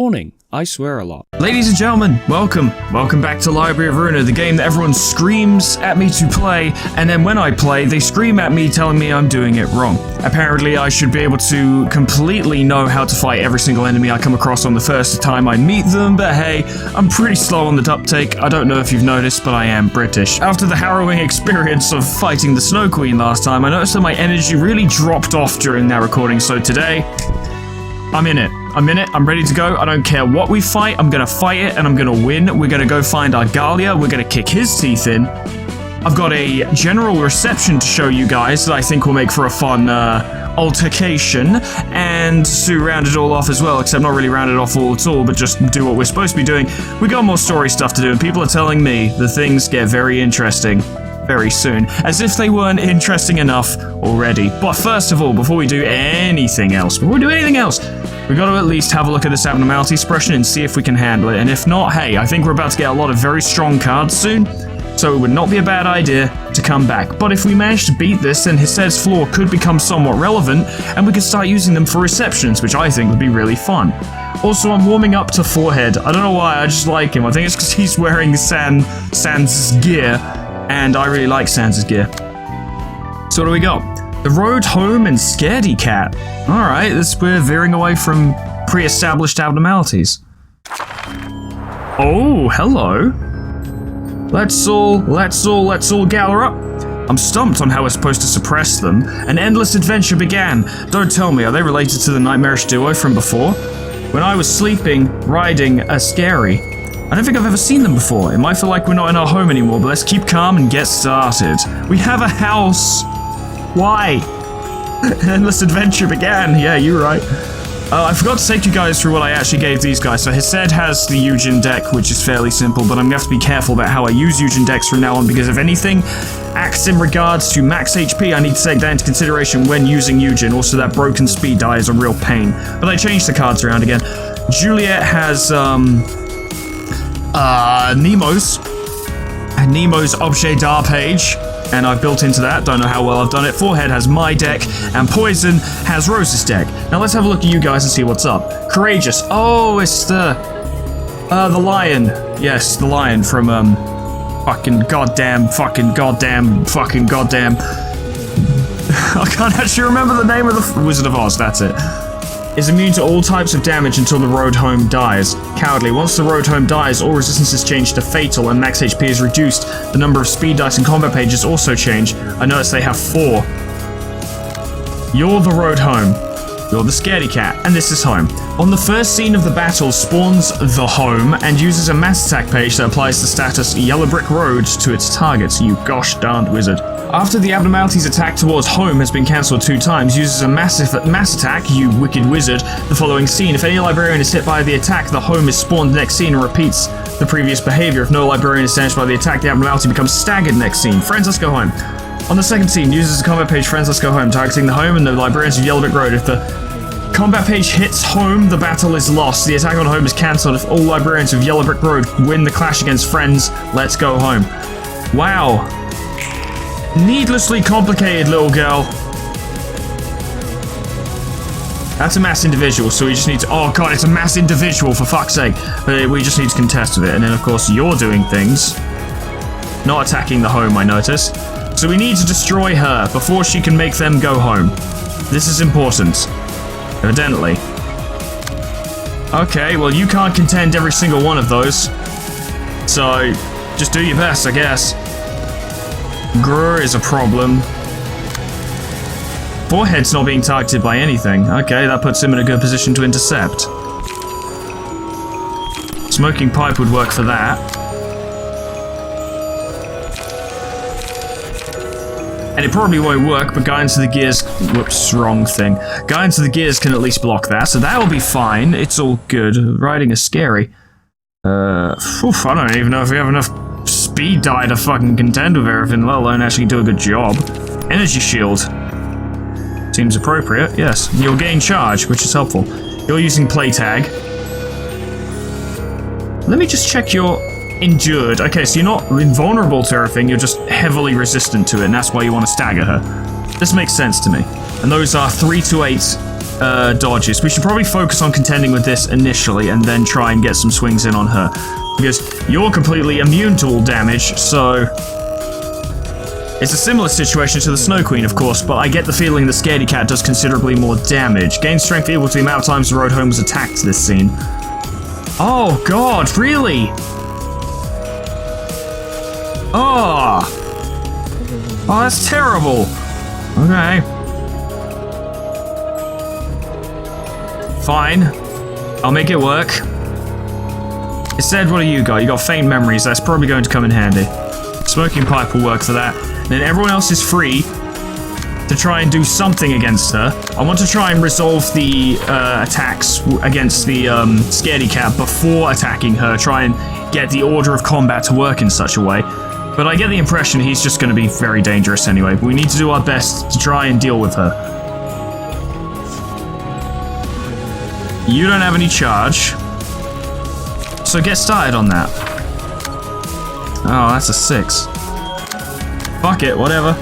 Warning, I swear a lot. Ladies and gentlemen, welcome back to Library of Ruina, the game that everyone screams at me to play, and then when I play, they scream at me telling me I'm doing it wrong. Apparently, I should be able to completely know how to fight every single enemy I come across on the first time I meet them, but hey, I'm pretty slow on the uptake. I don't know if you've noticed, but I am British. After the harrowing experience of fighting the Snow Queen last time, I noticed that my energy really dropped off during that recording, so today, I'm in it. I'm ready to go. I don't care what we fight. I'm gonna fight it and I'm gonna win. We're gonna go find our Galia. We're gonna kick his teeth in. I've got a general reception to show you guys that I think will make for a fun altercation. And to round it all off as well, except not really round it off all at all, but just do what we're supposed to be doing. We got more story stuff to do, and people are telling me that things get very interesting very soon, as if they weren't interesting enough already. But first of all, before we do anything else, we got to at least have a look at this abnormality suppression and see if we can handle it. And if not, hey, I think we're about to get a lot of very strong cards soon, so it would not be a bad idea to come back. But if we manage to beat this, then Hised's floor could become somewhat relevant, and we could start using them for receptions, which I think would be really fun. Also, I'm warming up to Forehead. I don't know why, I just like him. I think it's because he's wearing Sans' gear, and I really like Sans' gear. So what do we got? The Road Home and Scaredy Cat. Alright, we're veering away from pre-established abnormalities. Oh, hello. Let's all gather up. I'm stumped on how we're supposed to suppress them. An endless adventure began. Don't tell me, are they related to the nightmarish duo from before? When I was sleeping, riding a scary. I don't think I've ever seen them before. It might feel like we're not in our home anymore, but let's keep calm and get started. We have a house. Why? An endless adventure began. Yeah, you're right. I forgot to take you guys through what I actually gave these guys. So Hised has the Eugen deck, which is fairly simple, but I'm gonna have to be careful about how I use Eugen decks from now on, because if anything acts in regards to max HP, I need to take that into consideration when using Eugen. Also, that broken speed die is a real pain. But I changed the cards around again. Juliet has, Nemo's Objet d'Art page, and I've built into that. Don't know how well I've done it. Forehead has my deck, and Poison has Rose's deck. Now let's have a look at you guys and see what's up. Courageous. Oh, it's the lion. Yes, the lion from, fucking goddamn. I can't actually remember the name of the Wizard of Oz, that's it. Is immune to all types of damage until the Road Home dies. Cowardly. Once the Road Home dies, all resistance is changed to fatal and max HP is reduced. The number of speed dice and combat pages also change. I noticed they have 4. You're the Road Home. You're the Scaredy Cat, and this is home. On the first scene of the battle, spawns the home and uses a mass attack page that applies the status Yellow Brick Road to its targets, you gosh darned wizard. After the abnormality's attack towards home has been cancelled 2 times, uses a mass attack, you wicked wizard, the following scene. If any librarian is hit by the attack, the home is spawned next scene and repeats the previous behavior. If no librarian is damaged by the attack, the abnormality becomes staggered next scene. Friends, let's go home. On the second scene, uses a combat page, Friends, let's go home, targeting the home and the librarians of Yellow Brick Road. If the combat page hits home, the battle is lost. The attack on home is cancelled. If all librarians of Yellow Brick Road win the clash against Friends, let's go home. Wow. Needlessly complicated, little girl. That's a mass individual, so we just need to... Oh god, it's a mass individual, for fuck's sake. But we just need to contest with it. And then, of course, you're doing things. Not attacking the home, I notice. So we need to destroy her before she can make them go home. This is important. Evidently. Okay, well, you can't contend every single one of those. So, just do your best, I guess. Grr is a problem. Forehead's not being targeted by anything. Okay, that puts him in a good position to intercept. Smoking pipe would work for that. And it probably won't work, but Guy into the Gears... Whoops, wrong thing. Guy into the Gears can at least block that, so that will be fine. It's all good. Riding is scary. I don't even know if we have enough speed die to fucking contend with everything, let alone actually do a good job. Energy shield. Seems appropriate, yes. You'll gain charge, which is helpful. You're using play tag. Let me just check your endured. Okay, so you're not invulnerable to everything, you're just heavily resistant to it, and that's why you want to stagger her. This makes sense to me. And those are 3 to 8 dodges. We should probably focus on contending with this initially and then try and get some swings in on her. Because you're completely immune to all damage, so... It's a similar situation to the Snow Queen, of course, but I get the feeling the Scaredy Cat does considerably more damage. Gain strength equal to the amount of times the road home was attacked this scene. Oh god, really? Oh! Oh, that's terrible. Okay. Fine. I'll make it work. It said, what do you got? You got faint memories. That's probably going to come in handy. Smoking pipe will work for that. Then everyone else is free to try and do something against her. I want to try and resolve the attacks against the Scaredy Cat before attacking her. Try and get the order of combat to work in such a way. But I get the impression he's just going to be very dangerous anyway. We need to do our best to try and deal with her. You don't have any charge. So get started on that. Oh, that's a 6. Fuck it, whatever.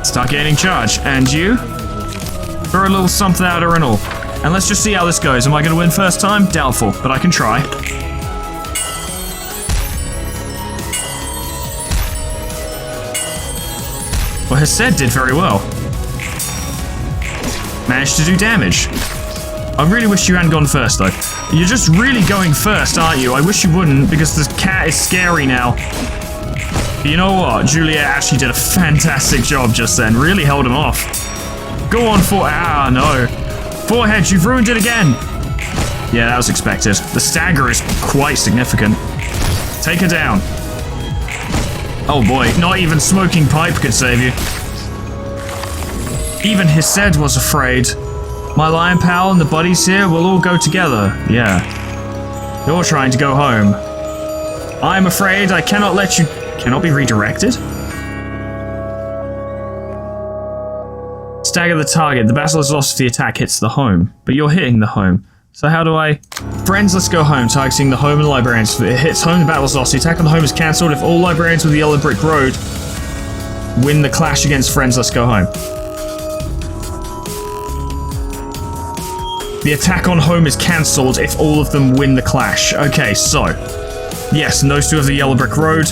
Start gaining charge. And you? Throw a little something at her and all. And let's just see how this goes. Am I going to win first time? Doubtful, but I can try. Well, Hesed did very well. Managed to do damage. I really wish you hadn't gone first, though. You're just really going first, aren't you? I wish you wouldn't, because the cat is scary now. But you know what? Juliet actually did a fantastic job just then. Really held him off. Go on, ah, no. Forehead, you've ruined it again. Yeah, that was expected. The stagger is quite significant. Take her down. Oh boy, not even smoking pipe could save you. Even Hesed was afraid. My lion pal and the buddies here will all go together. Yeah. You're trying to go home. I'm afraid I cannot let you... Cannot be redirected? Stagger the target. The battle is lost if the attack hits the home. But you're hitting the home. So how do I... Friends, let's go home. Targeting the home and the librarians. If it hits home, the battle is lost. The attack on the home is cancelled if all librarians with the yellow brick road win the clash against Friends, let's go home. The attack on home is cancelled if all of them win the clash. Okay, so... Yes, and those two have the yellow brick road.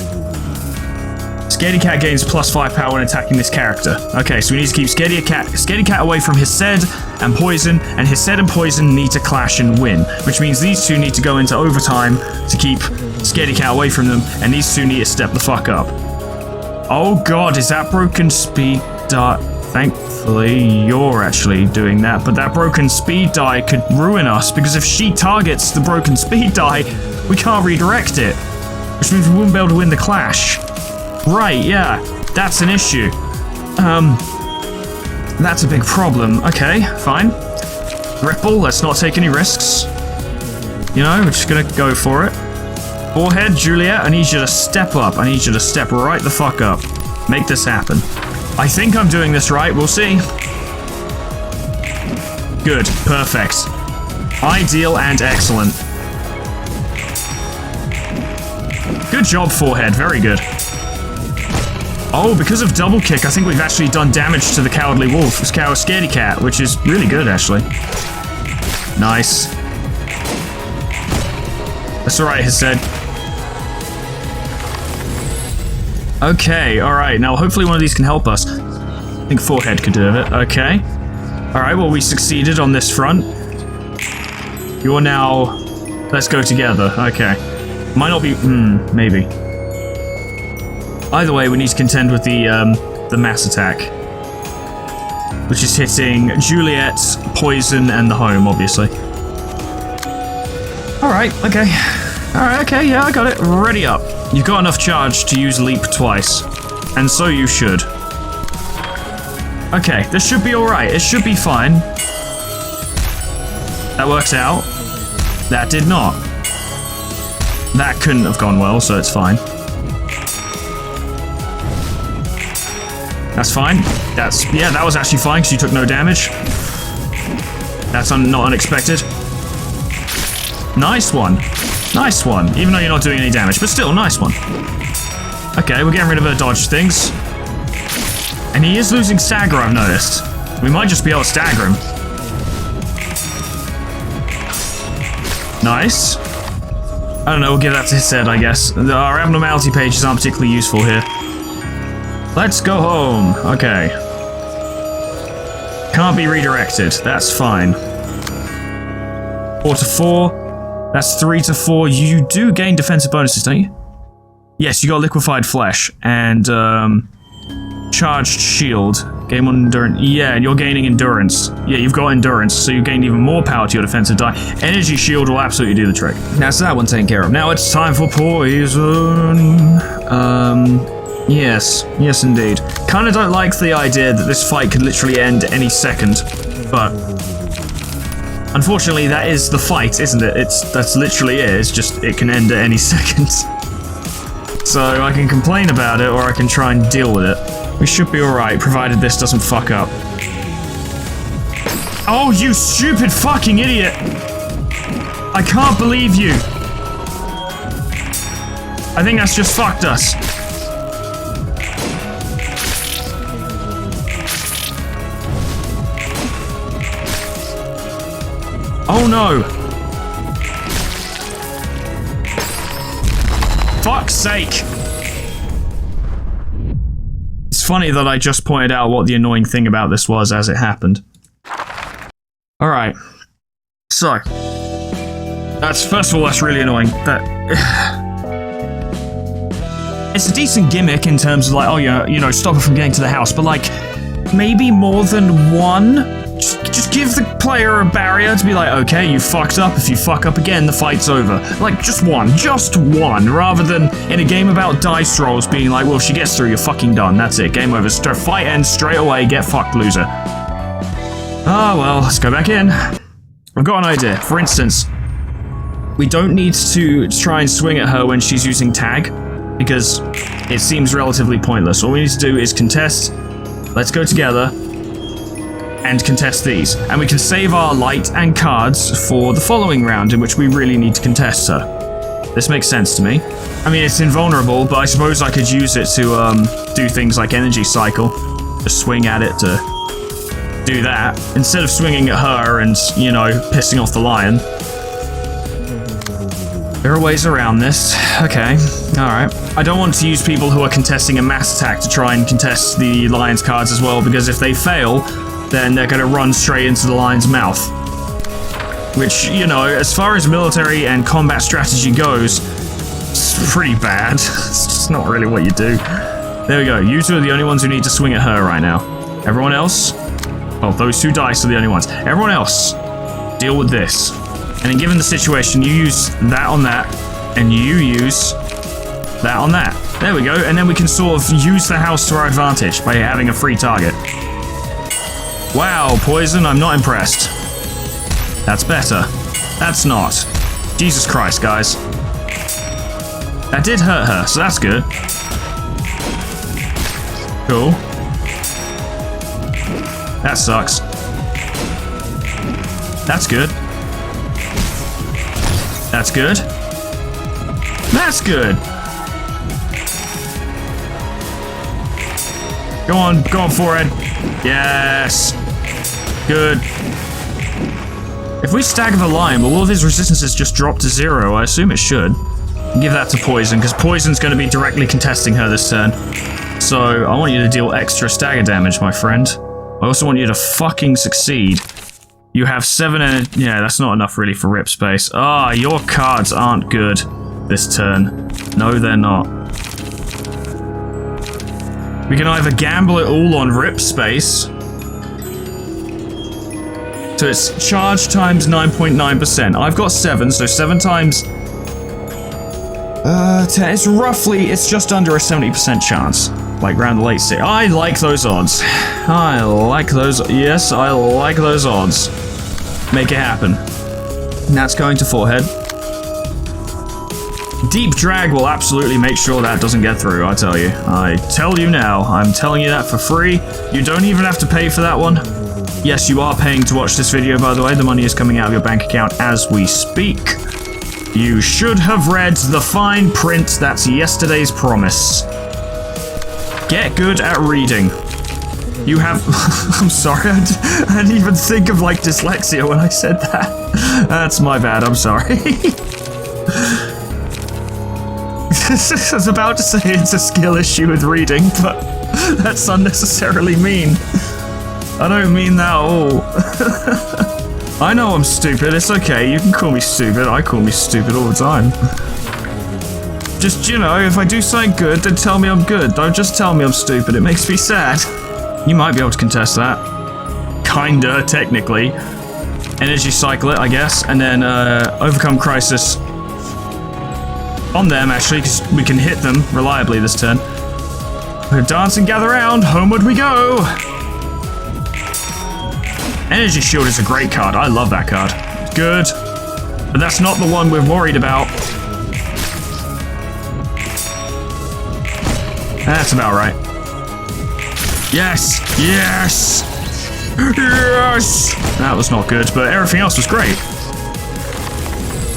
Scaredy Cat gains +5 power when attacking this character. Okay, so we need to keep Scaredy Cat away from Hesed and Poison, and Hesed and Poison need to clash and win, which means these two need to go into overtime to keep Scaredy Cat away from them, and these two need to step the fuck up. Oh god, is that broken speed die? Thankfully, you're actually doing that, but that broken speed die could ruin us, because if she targets the broken speed die, we can't redirect it, which means we wouldn't be able to win the clash. Right, yeah, that's an issue. That's a big problem. Okay, fine. Ripple, let's not take any risks. You know, we're just gonna go for it. Forehead, Juliet, I need you to step up. I need you to step right the fuck up. Make this happen. I think I'm doing this right, we'll see. Good, perfect. Ideal and excellent. Good job, Forehead, very good. Oh, because of double kick, I think we've actually done damage to the Cowardly Wolf, Scaredy Cat, which is really good, actually. Nice. That's alright, Hesed. Okay, alright, now hopefully one of these can help us. I think Forehead could do it, okay. Alright, well we succeeded on this front. You're now... Let's go together, okay. Might not be... maybe. Either way, we need to contend with the mass attack. Which is hitting Juliet, Poison, and the home, obviously. Alright, okay. Alright, okay, yeah, I got it. Ready up. You've got enough charge to use leap twice. And so you should. Okay, this should be alright. It should be fine. That works out. That did not. That couldn't have gone well, so it's fine. That's fine. Yeah, that was actually fine because you took no damage. That's not unexpected. Nice one. Nice one. Even though you're not doing any damage, but still, nice one. Okay, we're getting rid of her dodge things. And he is losing stagger, I've noticed. We might just be able to stagger him. Nice. I don't know, we'll give that to his head, I guess. Our abnormality pages aren't particularly useful here. Let's go home. Okay. Can't be redirected. That's fine. 4 to 4. That's 3 to 4. You do gain defensive bonuses, don't you? Yes, you got liquefied flesh and charged shield. Game on endurance. Yeah, and you're gaining endurance. Yeah, you've got endurance, so you gain even more power to your defensive die. Energy shield will absolutely do the trick. Now, so that one taken care of. Now it's time for poison. Yes. Yes, indeed. Kinda don't like the idea that this fight could literally end any second, but unfortunately that is the fight, isn't it? That's literally it. It's just, it can end at any second. So I can complain about it, or I can try and deal with it. We should be alright, provided this doesn't fuck up. Oh, you stupid fucking idiot! I can't believe you! I think that's just fucked us. Oh no! Fuck's sake! It's funny that I just pointed out what the annoying thing about this was as it happened. Alright. So. First of all, that's really annoying. It's a decent gimmick in terms of like, oh yeah, you know, stop it from getting to the house, but like, maybe more than one? Just give the player a barrier to be like, okay, you fucked up. If you fuck up again, the fight's over. Like, just one, rather than in a game about dice rolls being like, well, if she gets through, you're fucking done. That's it, game over. Fight ends straight away, get fucked, loser. Ah, well, let's go back in. I've got an idea. For instance, we don't need to try and swing at her when she's using tag, because it seems relatively pointless. All we need to do is contest. Let's go together and contest these. And we can save our light and cards for the following round in which we really need to contest her. This makes sense to me. I mean, it's invulnerable, but I suppose I could use it to do things like energy cycle. Just swing at it to do that. Instead of swinging at her and, you know, pissing off the lion. There are ways around this. Okay, alright. I don't want to use people who are contesting a mass attack to try and contest the lion's cards as well, because if they fail, then they're going to run straight into the lion's mouth. Which, you know, as far as military and combat strategy goes, it's pretty bad. It's just not really what you do. There we go. You two are the only ones who need to swing at her right now. Everyone else? Oh, those 2 dice are the only ones. Everyone else, deal with this. And then given the situation, you use that on that, and you use that on that. There we go. And then we can sort of use the house to our advantage by having a free target. Wow, poison, I'm not impressed. That's better. That's not. Jesus Christ, guys. That did hurt her, so that's good. Cool. That sucks. That's good. That's good. That's good. Go on, forehead. Yes. Good. If we stagger the lion, will all of his resistances just drop to 0? I assume it should. Give that to poison, because poison's going to be directly contesting her this turn. So I want you to deal extra stagger damage, my friend. I also want you to fucking succeed. You have 7 energy. Yeah, that's not enough really for rip space. Ah, your cards aren't good this turn. No, they're not. We can either gamble it all on rip space. So it's charge times 9.9%. I've got 7, so 7 times 10. It's just under a 70% chance. Like round the late stage. I like those odds. I like those. Yes, I like those odds. Make it happen. And that's going to forehead. Deep drag will absolutely make sure that doesn't get through, I tell you. I tell you now. I'm telling you that for free. You don't even have to pay for that one. Yes, you are paying to watch this video, by the way. The money is coming out of your bank account as we speak. You should have read the fine print. That's yesterday's promise. Get good at reading. You have... I'm sorry, I didn't even think of, like, dyslexia when I said that. That's my bad, I'm sorry. I was about to say it's a skill issue with reading, but that's unnecessarily mean. I don't mean that at all. I know I'm stupid, it's okay, you can call me stupid. I call me stupid all the time. Just, you know, if I do something good, then tell me I'm good. Don't just tell me I'm stupid, it makes me sad. You might be able to contest that. Kinda, technically. Energy cycle it, I guess, and then overcome crisis on them, actually, because we can hit them reliably this turn. We're dance and gather round, homeward we go! Energy shield is a great card, I love that card. Good. But that's not the one we're worried about. That's about right. Yes! Yes! Yes! That was not good, but everything else was great.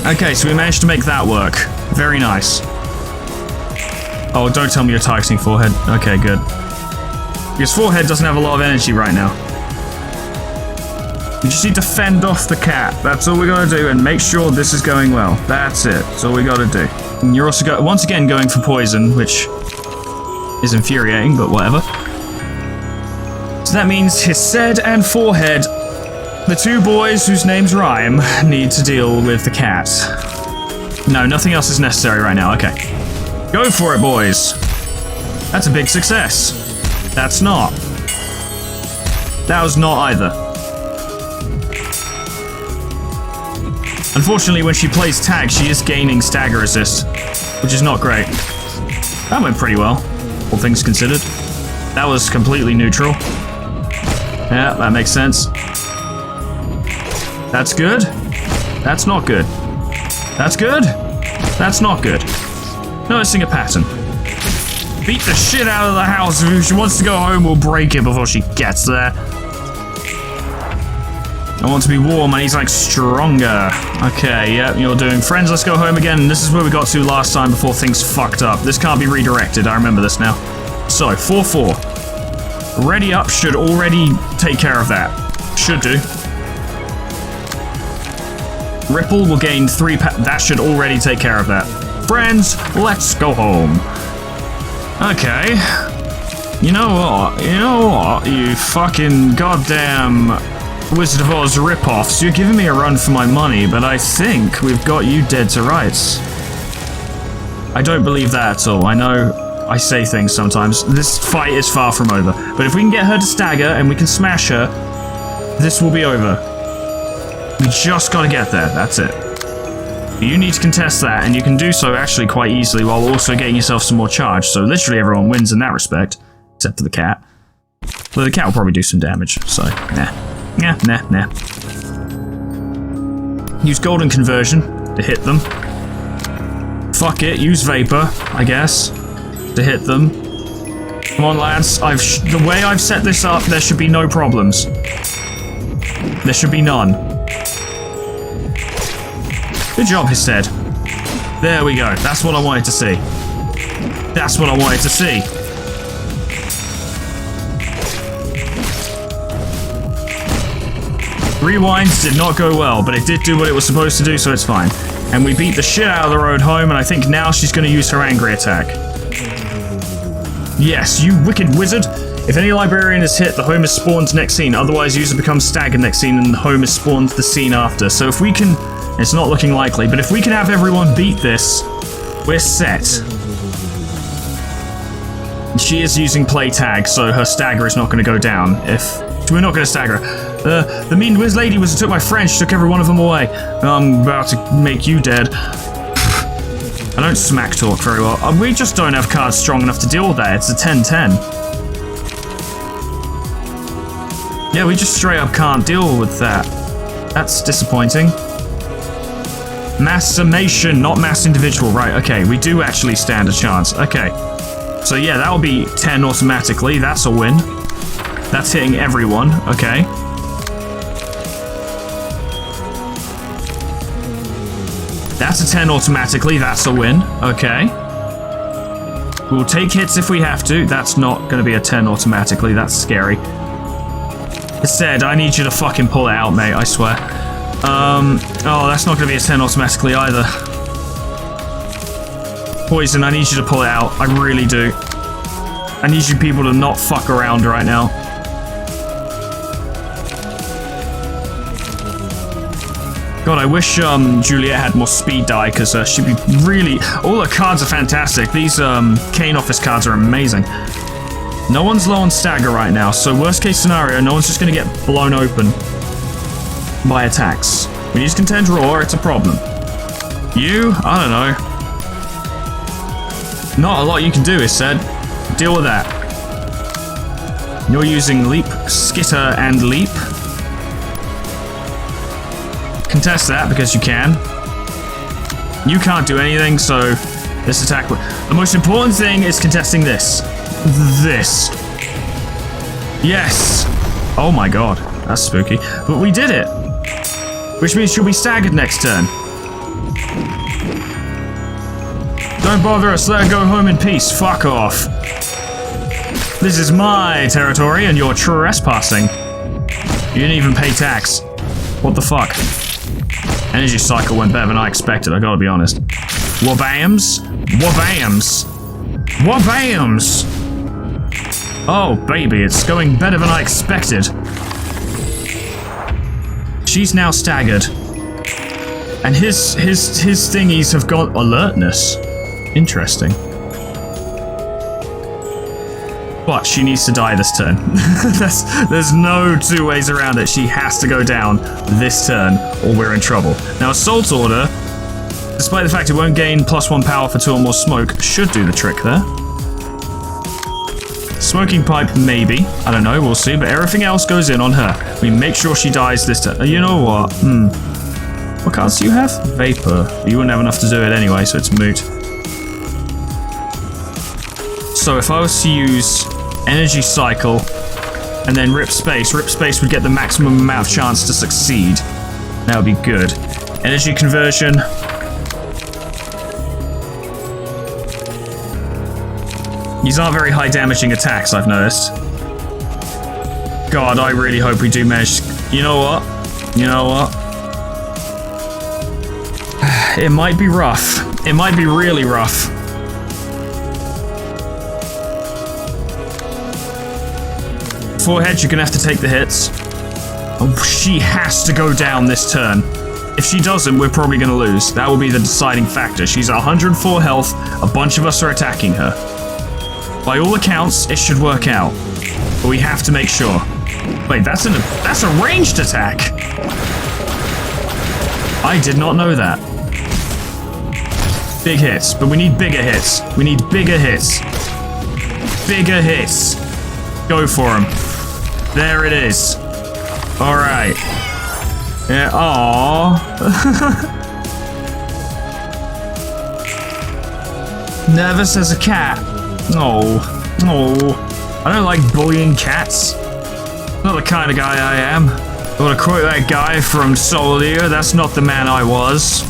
Okay, so we managed to make that work. Very nice. Oh, don't tell me you're targeting Forehead. Okay, good. Because Forehead doesn't have a lot of energy right now. We just need to fend off the cat. That's all we gotta do, and make sure this is going well. That's it. That's all we gotta do. And you're also once again going for poison, which is infuriating, but whatever. So that means Hissed and Forehead, the two boys whose names rhyme, need to deal with the cat. No, nothing else is necessary right now. Okay. Go for it, boys. That's a big success. That's not. That was not either. Unfortunately, when she plays tag, she is gaining stagger resist, which is not great. That went pretty well, all things considered. That was completely neutral. Yeah, that makes sense. That's good. That's not good. That's good. That's not good. Noticing a pattern. Beat the shit out of the house. If she wants to go home, we'll break it before she gets there. I want to be warm, and he's like stronger. Okay, yep, you're doing friends. Let's go home again. This is where we got to last time before things fucked up. This can't be redirected. I remember this now. So, 4-4. Ready up should already take care of that. Should do. Ripple will gain 3 that should already take care of that. Friends, let's go home. Okay. You know what? You know what? You fucking goddamn Wizard of Oz ripoffs. You're giving me a run for my money, but I think we've got you dead to rights. I don't believe that at all. I know I say things sometimes. This fight is far from over. But if we can get her to stagger and we can smash her, this will be over. We just gotta get there, that's it. You need to contest that, and you can do so actually quite easily while also getting yourself some more charge, so literally everyone wins in that respect, except for the cat. Though the cat will probably do some damage, so nah. Nah. Use Golden Conversion to hit them. Fuck it, use Vapor, I guess, to hit them. Come on lads, the way I've set this up, there should be no problems. There should be none. Good job, Hissed. There we go. That's what I wanted to see. That's what I wanted to see. Rewinds did not go well, but it did do what it was supposed to do, so it's fine. And we beat the shit out of the road home, and I think now she's going to use her angry attack. Yes, you wicked wizard. If any librarian is hit, the home is spawned next scene. Otherwise, user becomes staggered next scene, and the home is spawned the scene after. So if we can... It's not looking likely, but if we can have everyone beat this, we're set. She is using play tag, so her stagger is not going to go down. We're not going to stagger her. The mean whiz lady was took my friend. She took every one of them away. I'm about to make you dead. I don't smack talk very well. We just don't have cards strong enough to deal with that. It's a 10-10. Yeah, we just straight up can't deal with that. That's disappointing. Mass summation, not mass individual. Right, okay, we do actually stand a chance. Okay. So yeah, that'll be 10 automatically. That's a win. That's hitting everyone. Okay. That's a 10 automatically. That's a win. Okay. We'll take hits if we have to. That's not going to be a 10 automatically. That's scary. Instead, I need you to fucking pull it out, mate. I swear. Oh, that's not going to be a 10 automatically either. Poison, I need you to pull it out. I really do. I need you people to not fuck around right now. God, I wish Juliet had more speed die, because she'd be really... All her cards are fantastic. These Kane Office cards are amazing. No one's low on stagger right now, so worst case scenario, no one's just going to get blown open by attacks. When you just contend raw, it's a problem. You? I don't know. Not a lot you can do, is said. Deal with that. You're using leap, skitter, and leap. Contest that because you can. You can't do anything, so this attack... The most important thing is contesting this. This. Yes. Oh my god, that's spooky. But we did it. Which means she'll be staggered next turn. Don't bother us, let her go home in peace. Fuck off. This is my territory and you're trespassing. You didn't even pay tax. What the fuck? Energy cycle went better than I expected, I gotta be honest. Wabams? Wabams? Wabams! Oh, baby, it's going better than I expected. She's now staggered. And his thingies have got alertness. Interesting. But she needs to die this turn. There's no two ways around it. She has to go down this turn, or we're in trouble. Now, Assault Order, despite the fact it won't gain +1 power for 2 or more smoke, should do the trick there. Smoking Pipe, maybe. I don't know, we'll see. But everything else goes in on her. We make sure she dies this turn. You know what? What cards do you have? Vapor. You wouldn't have enough to do it anyway, so it's moot. So if I was to use Energy Cycle and then Rip Space would get the maximum amount of chance to succeed. That would be good. Energy Conversion. These aren't very high damaging attacks, I've noticed. God, I really hope we do manage. You know what? You know what? It might be rough. It might be really rough. Forehead, you're gonna have to take the hits. Oh, she has to go down this turn. If she doesn't, we're probably gonna lose. That will be the deciding factor. She's at 104 health. A bunch of us are attacking her. By all accounts, it should work out. But we have to make sure. Wait, that's a ranged attack! I did not know that. Big hits, but we need bigger hits. We need bigger hits. Bigger hits. Go for them. There it is. Alright. Yeah, aww. Nervous as a cat. Oh. I don't like bullying cats. Not the kind of guy I am. I want to quote that guy from Soul Eater, that's not the man I was.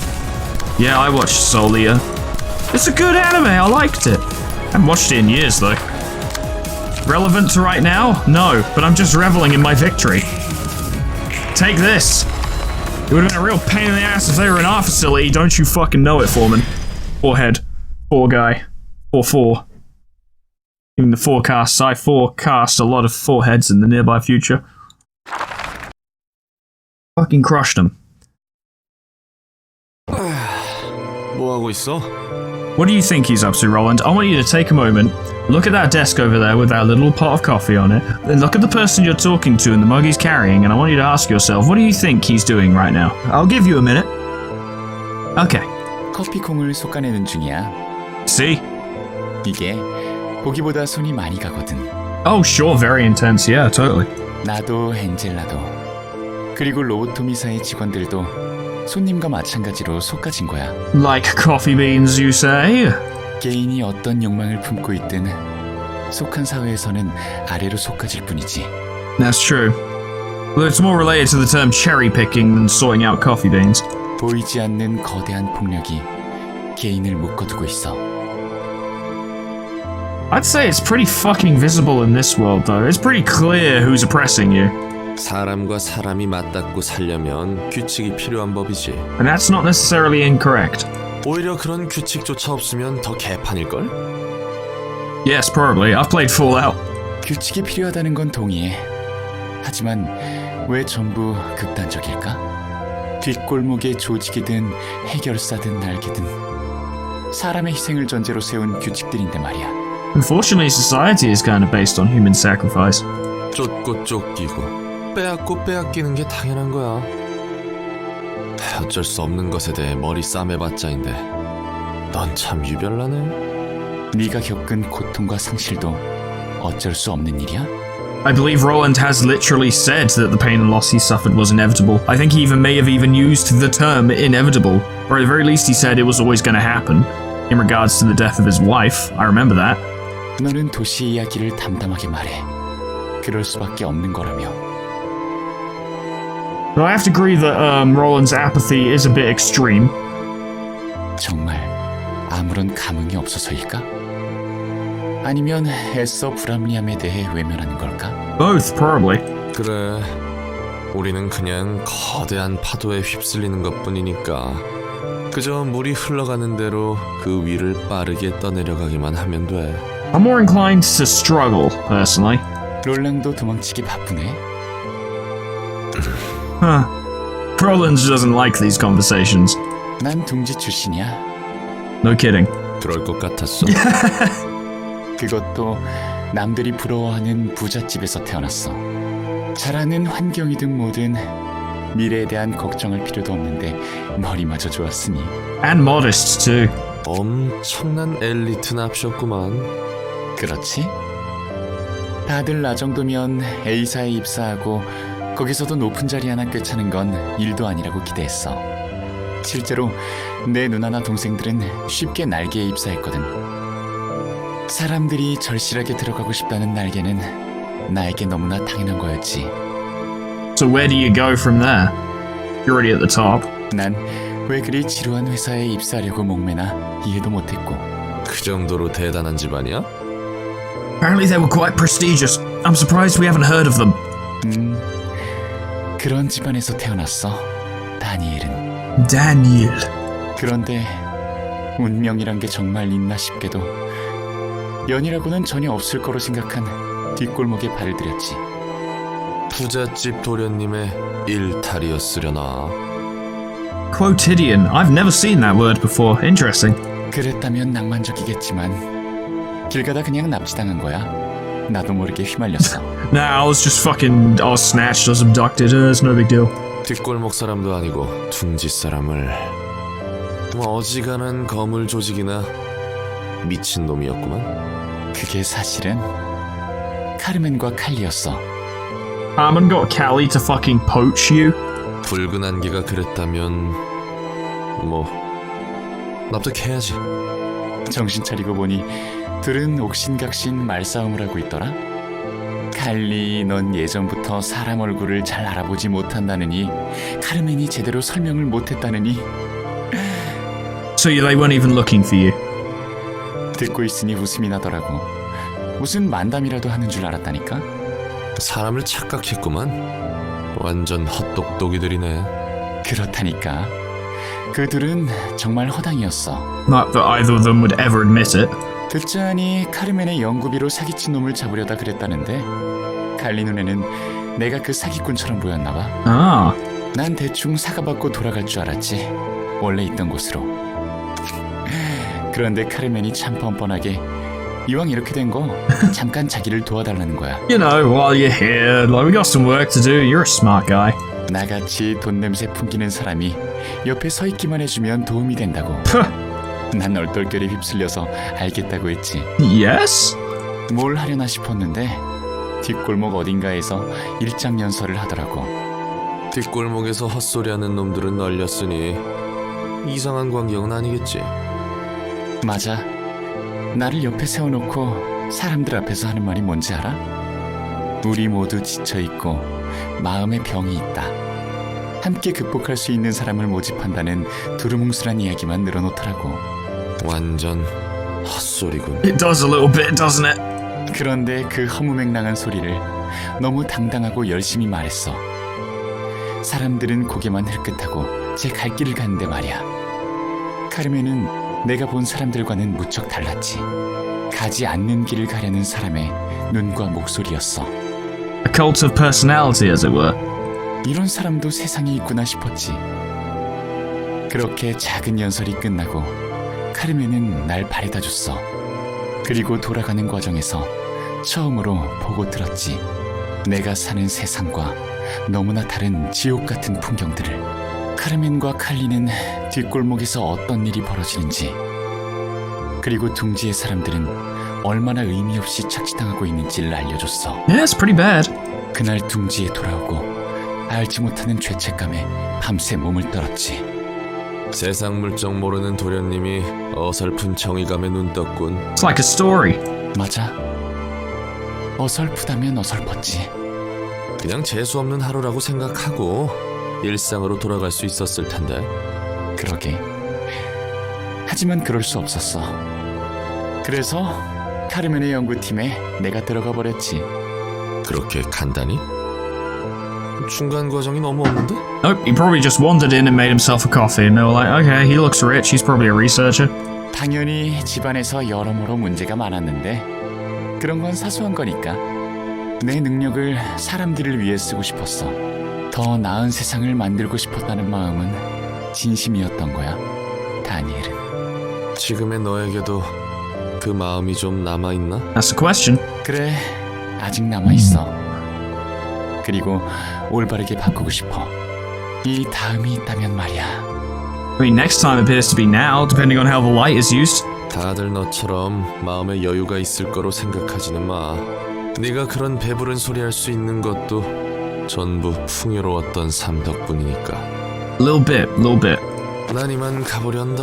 Yeah, I watched Soul Eater. It's a good anime, I liked it. I haven't watched it in years though. Relevant to right now? No, but I'm just reveling in my victory. Take this. It would have been a real pain in the ass if they were in our facility, don't you fucking know it, Foreman. Forehead. Four guy. 4-4. In the forecasts, I forecast a lot of foreheads in the nearby future. Fucking crushed them. 뭐하고 있어? What do you think he's up to, Roland? I want you to take a moment, look at that desk over there with that little pot of coffee on it, then look at the person you're talking to and the mug he's carrying, and I want you to ask yourself, what do you think he's doing right now? I'll give you a minute. Okay. 커피콩을 솎아내는 중이야. See? 이게 보기보다 손이 많이 가거든. Oh, sure, very intense, yeah, totally. 나도 엔젤라도 그리고 로보토미사의 직원들도 손님과 마찬가지로 솎아진 거야. Like coffee beans, you say? 개인이 어떤 욕망을 품고 있든 속한 사회에서는 아래로 솎아질 뿐이지. That's true. Well, it's more related to the term cherry picking than sorting out coffee beans. 보이지 않는 거대한 폭력이 개인을 묶어두고 있어. I'd say it's pretty fucking visible in this world, though. It's pretty clear who's oppressing you. 사람과 사람이 맞닿고 살려면 규칙이 필요한 법이지. And that's not necessarily incorrect. 오히려 그런 규칙조차 없으면 더 개판일걸? Yes, probably. I've played Fallout. 규칙이 필요하다는 건 동의해. 하지만 왜 전부 극단적일까? 뒷골목의 조직이든 해결사든 날개든 사람의 희생을 전제로 세운 규칙들인데 말이야. Unfortunately, society is kind of based on human sacrifice. 쫓고 쫓기고 빼앗고 빼앗기는 게 당연한 거야. 어쩔 수 없는 것에 대해 머리 싸매봤자인데 넌 참 유별나네. 네가 겪은 고통과 상실도 어쩔 수 없는 일이야? I believe Roland has literally said that the pain and loss he suffered was inevitable. I think he even may have even used the term inevitable, or at the very least he said it was always going to happen, in regards to the death of his wife. I remember that. 너는 도시 이야기를 담담하게 말해. 그럴 수밖에 없는 거라며. But I have to agree that Roland's apathy is a bit extreme. 정말 아무런 감흥이 없어서일까? 아니면 애써 불합리함에 대해 외면하는 걸까? Both, probably. 그래, 우리는 그냥 거대한 파도에 휩쓸리는 것뿐이니까 그저 물이 흘러가는 대로 그 위를 빠르게 떠내려가기만 하면 돼. I'm more inclined to struggle, personally. 롤랑도 도망치기 바쁘네. Huh. Roland doesn't like these conversations. 난 둥지 출신이야. No kidding. 그럴 것 같았어. 그것도 남들이 부러워하는 부잣집에서 태어났어. 자라는 환경이든 뭐든 미래에 대한 걱정할 필요도 없는데 머리마저 좋았으니. And modest, too. 엄청난 엘리트 납셨구만. 그렇지? 다들 나 정도면 A사에 입사하고 거기서도 높은 자리 하나 꿰차는 건 일도 아니라고 기대했어. 실제로 내 누나나 동생들은 쉽게 날개에 입사했거든. 사람들이 절실하게 들어가고 싶다는 날개는 나에게 너무나 당연한 거였지. So where do you go from there? You're already at the top. 난 왜 그리 지루한 회사에 입사하려고 목매나 이해도 못했고. 그 정도로 대단한 집안이야? Apparently they were quite prestigious. I'm surprised we haven't heard of them. 그런 집안에서 태어났어, 다니엘은. Daniel. 그런데 운명이란 게 정말 있나 싶게도 연이라고는 전혀 없을 거로 생각한 뒷골목에 발을 들였지. 부잣집 도련님의 일탈이었으려나. Quotidian. I've never seen that word before. Interesting. 그랬다면 낭만적이겠지만 길 가다 그냥 납치당한 거야. 나도 모르게 휘말렸어. Nah, I was snatched, I was abducted. It's no big deal. 뒷골목 사람도 아니고 둥지 사람을 어지간한 거물 조직이나 미친 놈이었구만. 그게 사실은 카르멘과 칼리였어. Carmen got Callie to fucking poach you? 붉은 안개가 그랬다면 뭐 납득해야지. 정신 차리고 보니 둘은 옥신각신 말싸움을 하고 있더라. 칼리, 넌 예전부터 사람 얼굴을 잘 알아보지 못한다느니, 카르멘이 제대로 설명을 못했다느니. So they weren't even looking for you. 듣고 있으니 웃음이 나더라고. 무슨 만담이라도 하는 줄 알았다니까. 사람을 착각했구만. 완전 헛똑똑이들이네. 그렇다니까. 그 둘은 정말 허당이었어. Not that either of them would ever admit it. 듣자 하니 카르멘의 연구비로 사기친 놈을 잡으려다 그랬다는데, 칼리 눈에는 내가 그 사기꾼처럼 보였나 봐. Ah. 난 대충 사과받고 돌아갈 줄 알았지. 원래 있던 곳으로. 그런데 카르멘이 참 뻔뻔하게 이왕 이렇게 된 거 잠깐 자기를 도와달라는 거야. You know, while you're here, like, we got some work to do. You're a smart guy. 나같이 돈 냄새 풍기는 사람이 옆에 서 있기만 해주면 도움이 된다고. 난 얼떨결에 휩쓸려서 알겠다고 했지. Yes? 뭘 하려나 싶었는데 뒷골목 어딘가에서 일장연설을 하더라고. 뒷골목에서 헛소리하는 놈들은 널렸으니 이상한 광경은 아니겠지. 맞아. 나를 옆에 세워놓고 사람들 앞에서 하는 말이 뭔지 알아? 우리 모두 지쳐있고 마음에 병이 있다. 함께 극복할 수 있는 사람을 모집한다는 두루뭉술한 이야기만 늘어놓더라고. 완전 헛소리군. It does a little bit, doesn't it? 그런데 그 허무맹랑한 소리를 너무 당당하고 열심히 말했어. 사람들은 고개만 흘끗하고 제 갈 길을 가는데 말이야. 카르멘은 내가 본 사람들과는 무척 달랐지. 가지 않는 길을 가려는 사람의 눈과 목소리였어. A cult of personality, as it were. 이런 사람도 세상에 있구나 싶었지. 그렇게 작은 연설이 끝나고 카르멘은 날 바래다 줬어. 그리고 돌아가는 과정에서 처음으로 보고 들었지. 내가 사는 세상과 너무나 다른 지옥 같은 풍경들을. 카르멘과 칼리는 뒷골목에서 어떤 일이 벌어지는지, 그리고 둥지의 사람들은 얼마나 의미 없이 착취당하고 있는지를 알려줬어. Yeah, it's pretty bad. 그날 둥지에 돌아오고 알지 못하는 죄책감에 밤새 몸을 떨었지. 세상 물정 모르는 도련님이 어설픈 정의감에 눈 떴군. It's like a story. 맞아. 어설프다면 어설펐지. 그냥 재수없는 하루라고 생각하고 일상으로 돌아갈 수 있었을 텐데. 그러게. 하지만 그럴 수 없었어. 그래서 카르멘의 연구팀에 내가 들어가 버렸지. 그렇게 간단히? 중간 과정이 너무 없는데? Nope, he probably just wandered in and made himself a coffee, and they were like, okay, he looks rich, he's probably a researcher. 당연히 집안에서 여러모로 문제가 많았는데 그런 건 사소한 거니까 내 능력을 사람들을 위해 쓰고 싶었어. 더 나은 세상을 만들고 싶었다는 마음은 진심이었던 거야, 다니엘은. 지금의 너에게도 그 마음이 좀 남아있나? That's the question. 그래, 아직 남아있어. 그리고 올바르게 바꾸고 싶어. 이 다음이 있다면 말이야. I mean, next time appears to be now, depending on how the light is used. 다들 너처럼 마음에 여유가 있을 거로 생각하지는 마. 네가 그런 배부른 소리 할 수 있는 것도 전부 풍요로웠던 삶 덕분이니까. Little bit. 난 이만 가보련다.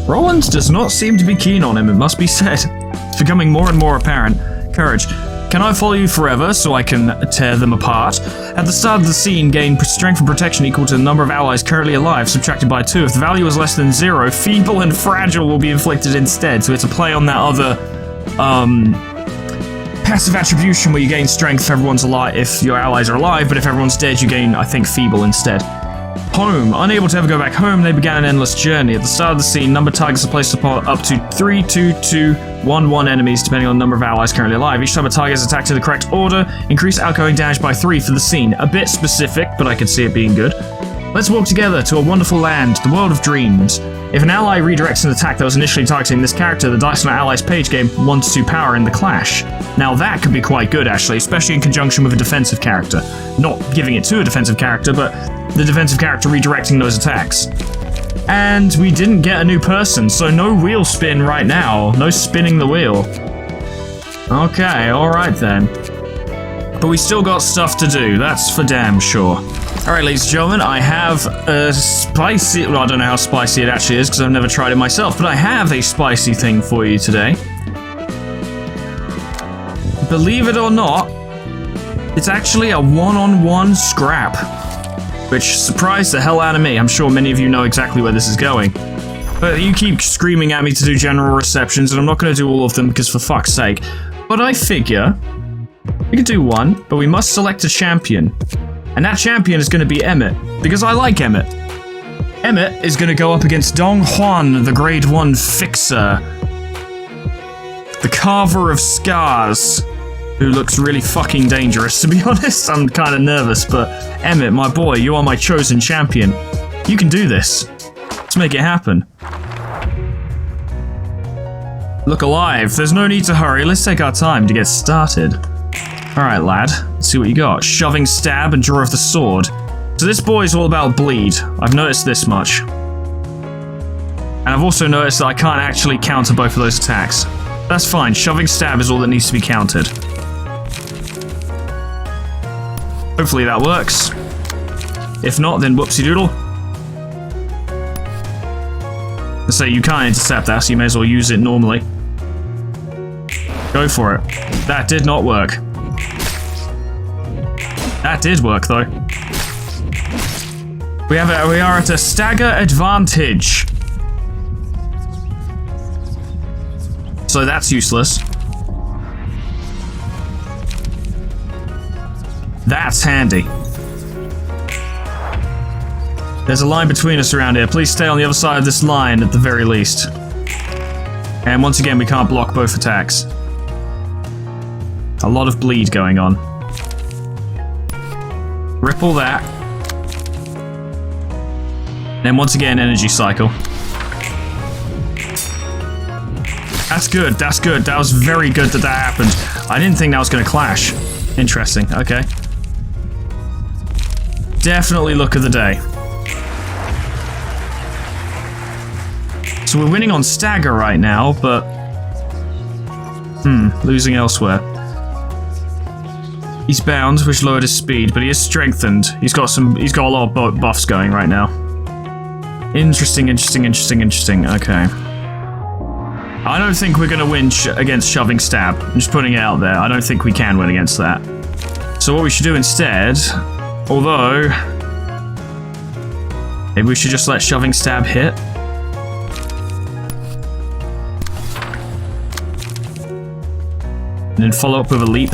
Roland does not seem to be keen on him, it must be said. It's becoming more and more apparent. Courage. Can I follow you forever so I can tear them apart? At the start of the scene, gain strength and protection equal to the number of allies currently alive, subtracted by 2. If the value is less than 0, feeble and fragile will be inflicted instead. So it's a play on that other, passive attribution where you gain strength if everyone's alive, if your allies are alive, but if everyone's dead, you gain, I think, feeble instead. Home. Unable to ever go back home, they began an endless journey. At the start of the scene, numbered targets are placed upon up to 3, 2, 2, 1, 1 enemies, depending on the number of allies currently alive. Each time a target is attacked in the correct order, increase outgoing damage by 3 for the scene. A bit specific, but I can see it being good. Let's walk together to a wonderful land, the world of dreams. If an ally redirects an attack that was initially targeting this character, the dice on our ally's page gain 1-2 power in the clash. Now that could be quite good actually, especially in conjunction with a defensive character. Not giving it to a defensive character, but the defensive character redirecting those attacks. And we didn't get a new person, so no wheel spin right now. No spinning the wheel. Okay, alright then. But we still got stuff to do, that's for damn sure. Alright, ladies and gentlemen, I have a spicy... Well, I don't know how spicy it actually is, because I've never tried it myself, but I have a spicy thing for you today. Believe it or not, it's actually a one-on-one scrap. Which surprised the hell out of me. I'm sure many of you know exactly where this is going. But you keep screaming at me to do general receptions, and I'm not going to do all of them, because for fuck's sake. But I figure... we could do one, but we must select a champion. And that champion is going to be Emmett, because I like Emmett. Emmett is going to go up against Dong Huan, the Grade 1 Fixer. The Carver of Scars, who looks really fucking dangerous, to be honest. I'm kind of nervous, but Emmett, my boy, you are my chosen champion. You can do this. Let's make it happen. Look alive. There's no need to hurry. Let's take our time to get started. Alright, lad. Let's see what you got. Shoving, stab, and draw of the sword. So this boy's all about bleed. I've noticed this much. And I've also noticed that I can't actually counter both of those attacks. That's fine. Shoving, stab is all that needs to be countered. Hopefully that works. If not, then whoopsie doodle. Let's say you can't intercept that, so you may as well use it normally. Go for it. That did not work. That did work, though. We are at a stagger advantage. So that's useless. That's handy. There's a line between us around here. Please stay on the other side of this line at the very least. And once again, we can't block both attacks. A lot of bleed going on. Ripple that. Then once again, energy cycle. That's good, that's good. That was very good that happened. I didn't think that was going to clash. Interesting, okay. Definitely look of the day. So we're winning on stagger right now, but... losing elsewhere. He's bound, which lowered his speed, but he is strengthened. He's got a lot of buffs going right now. Interesting, okay. I don't think we're going to win against Shoving Stab. I'm just putting it out there. I don't think we can win against that. So what we should do instead, although... maybe we should just let Shoving Stab hit. And then follow up with a leap.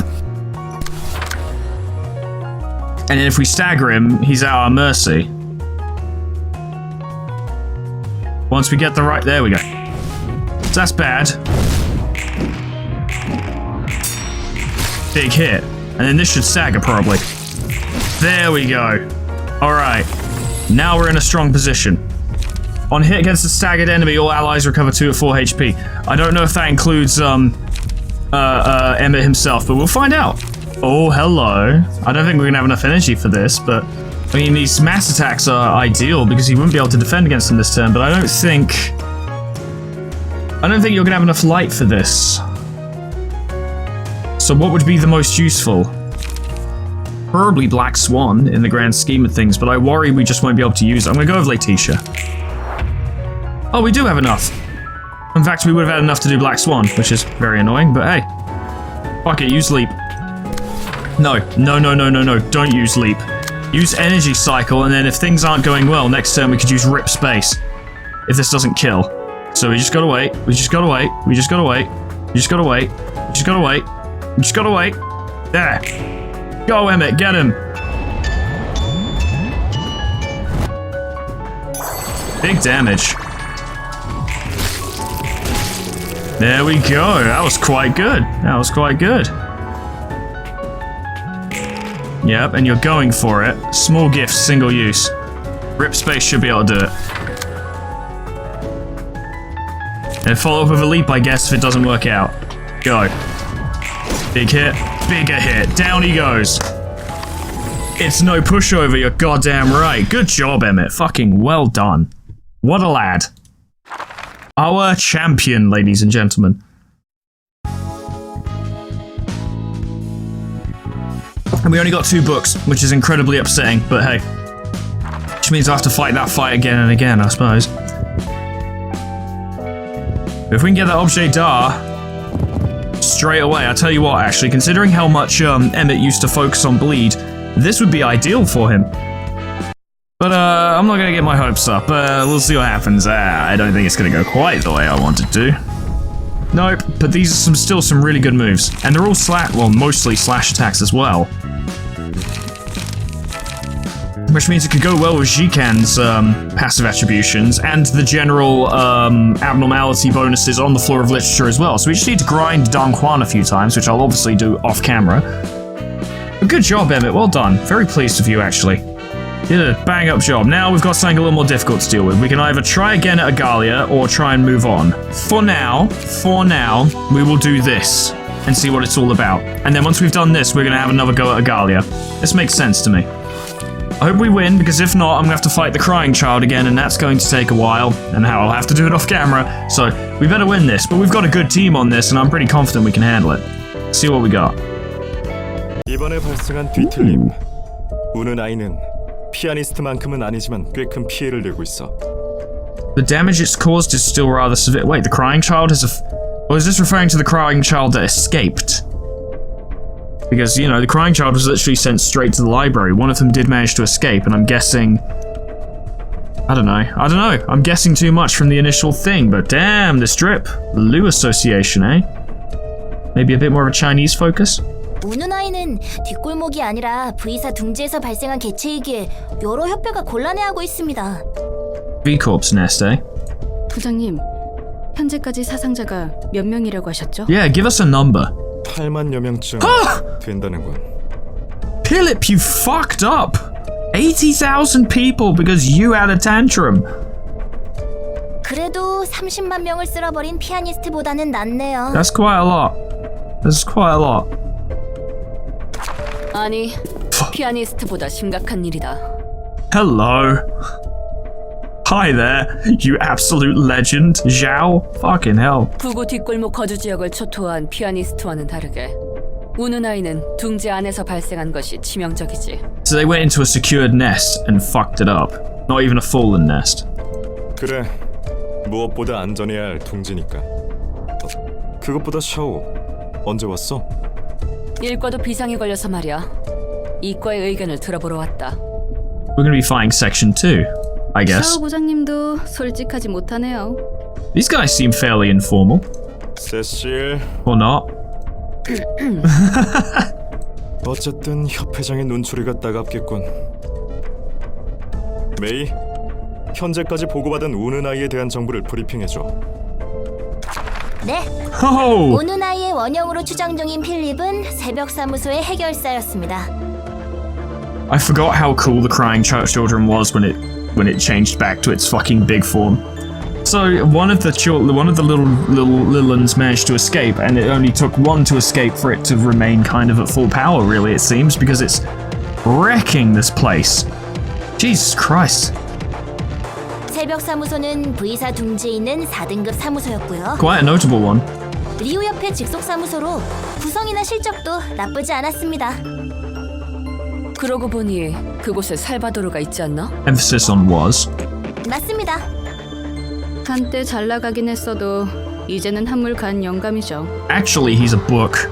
And then if we stagger him, he's at our mercy. Once we get the right... there we go. So that's bad. Big hit. And then this should stagger, probably. There we go. Alright. Now we're in a strong position. On hit against a staggered enemy, all allies recover 2 at 4 HP. I don't know if that includes, Emmett himself, but we'll find out. Oh, hello. I don't think we're gonna have enough energy for this, but... I mean, these mass attacks are ideal because you wouldn't be able to defend against them this turn, but I don't think you're gonna have enough light for this. So what would be the most useful? Probably Black Swan in the grand scheme of things, but I worry we just won't be able to use it. I'm gonna go with Letitia. Oh, we do have enough. In fact, we would have had enough to do Black Swan, which is very annoying, but hey. Fuck it, use Leap. No, don't use Leap. Use Energy Cycle, and then if things aren't going well, next turn we could use Rip Space. If this doesn't kill. So we just gotta wait, we just gotta wait. There. Go, Emmett, get him. Big damage. There we go, that was quite good. Yep, and you're going for it. Small gift, single use. Rip Space should be able to do it. And follow up with a leap, I guess, if it doesn't work out. Go. Big hit, bigger hit. Down he goes. It's no pushover, you're goddamn right. Good job, Emmett. Fucking well done. What a lad. Our champion, ladies and gentlemen. And we only got 2 books, which is incredibly upsetting, but hey. Which means I have to fight that fight again and again, I suppose. If we can get that Objet d'Art straight away, I tell you what, actually, considering how much Emmett used to focus on bleed, this would be ideal for him. But I'm not gonna get my hopes up. We'll see what happens. I don't think it's gonna go quite the way I want it to. Nope, but these are still some really good moves. And they're all mostly slash attacks as well. Which means it could go well with Jikan's passive attributions and the general abnormality bonuses on the floor of literature as well. So we just need to grind Dong Huan a few times, which I'll obviously do off camera. But good job, Emmett. Well done. Very pleased with you, actually. Did a bang up job. Now we've got something a little more difficult to deal with. We can either try again at Agalia or try and move on. For now, we will do this and see what it's all about. And then once we've done this, we're going to have another go at Agalia. This makes sense to me. I hope we win, because if not, I'm going to have to fight the Crying Child again, and that's going to take a while, and I'll have to do it off camera. So we better win this, but we've got a good team on this, and I'm pretty confident we can handle it. See what we got. 이번에 발생한 뒤틀림. 우는 아이는 피아니스트만큼은 아니지만 꽤 큰 피해를 내고 있어. The damage it's caused is still rather severe. Wait, the Crying Child has or is this referring to the Crying Child that escaped? Because, you know, the Crying Child was literally sent straight to the library. One of them did manage to escape, and I'm guessing I don't know. I'm guessing too much from the initial thing, but damn, this drip. Lou Association, eh? Maybe a bit more of a Chinese focus? 우는 아이는 뒷골목이 아니라 V사 둥지에서 발생한 개체이기에 여러 협회가 곤란해하고 있습니다. V-Corp's nest, eh? 부장님, 현재까지 사상자가 몇 명이라고 하셨죠? Yeah, give us a number. 8만여 명쯤 된다는군. Philip, you fucked up! 80,000 people because you had a tantrum. 그래도 30만 명을 쓸어버린 피아니스트보다는 낫네요. That's quite a lot. That's quite a lot. 아니, 피아니스트보다 심각한 일이다. Hello. Hi there, you absolute legend, Zhao. Fucking hell. 부고 뒷골목 거주 지역을 초토화한 피아니스트와는 다르게 우는 아이는 둥지 안에서 발생한 것이 치명적이지. So they went into a secured nest and fucked it up. Not even a fallen nest. 그래, 무엇보다 안전해야 할 둥지니까. 그것보다 샤오, 언제 왔어? 일과도 비상이 걸려서 말이야. 이과의 의견을 들어보러 왔다. We're gonna be fighting Section 2, I guess. 샤오 부장님도 솔직하지 못하네요. These guys seem fairly informal. 세실, Or not. 어쨌든 협회장의 눈초리가 따갑겠군. 메이, 현재까지 보고받은 우는 아이에 대한 정보를 브리핑해줘. 네, Oh! 우는 아이의 원형으로 추정 중인 필립은 새벽 사무소의 해결사였습니다. I forgot how cool the crying church children was when it changed back to its fucking big form. So one of the little ones managed to escape, and it only took one to escape for it to remain kind of at full power. Really, it seems, because it's wrecking this place. Jesus Christ! 새벽 사무소는 V사 둥지에 있는 4등급 사무소였고요. Quite a notable one. 리우 협회 직속 사무소로 구성이나 실적도 나쁘지 않았습니다. 그러고 보니 그곳에 살바도르가 있지 않나? Emphasis on was. 맞습니다. 한때 잘 나가긴 했어도 이제는 한물 간 영감이죠. Actually, he's a book.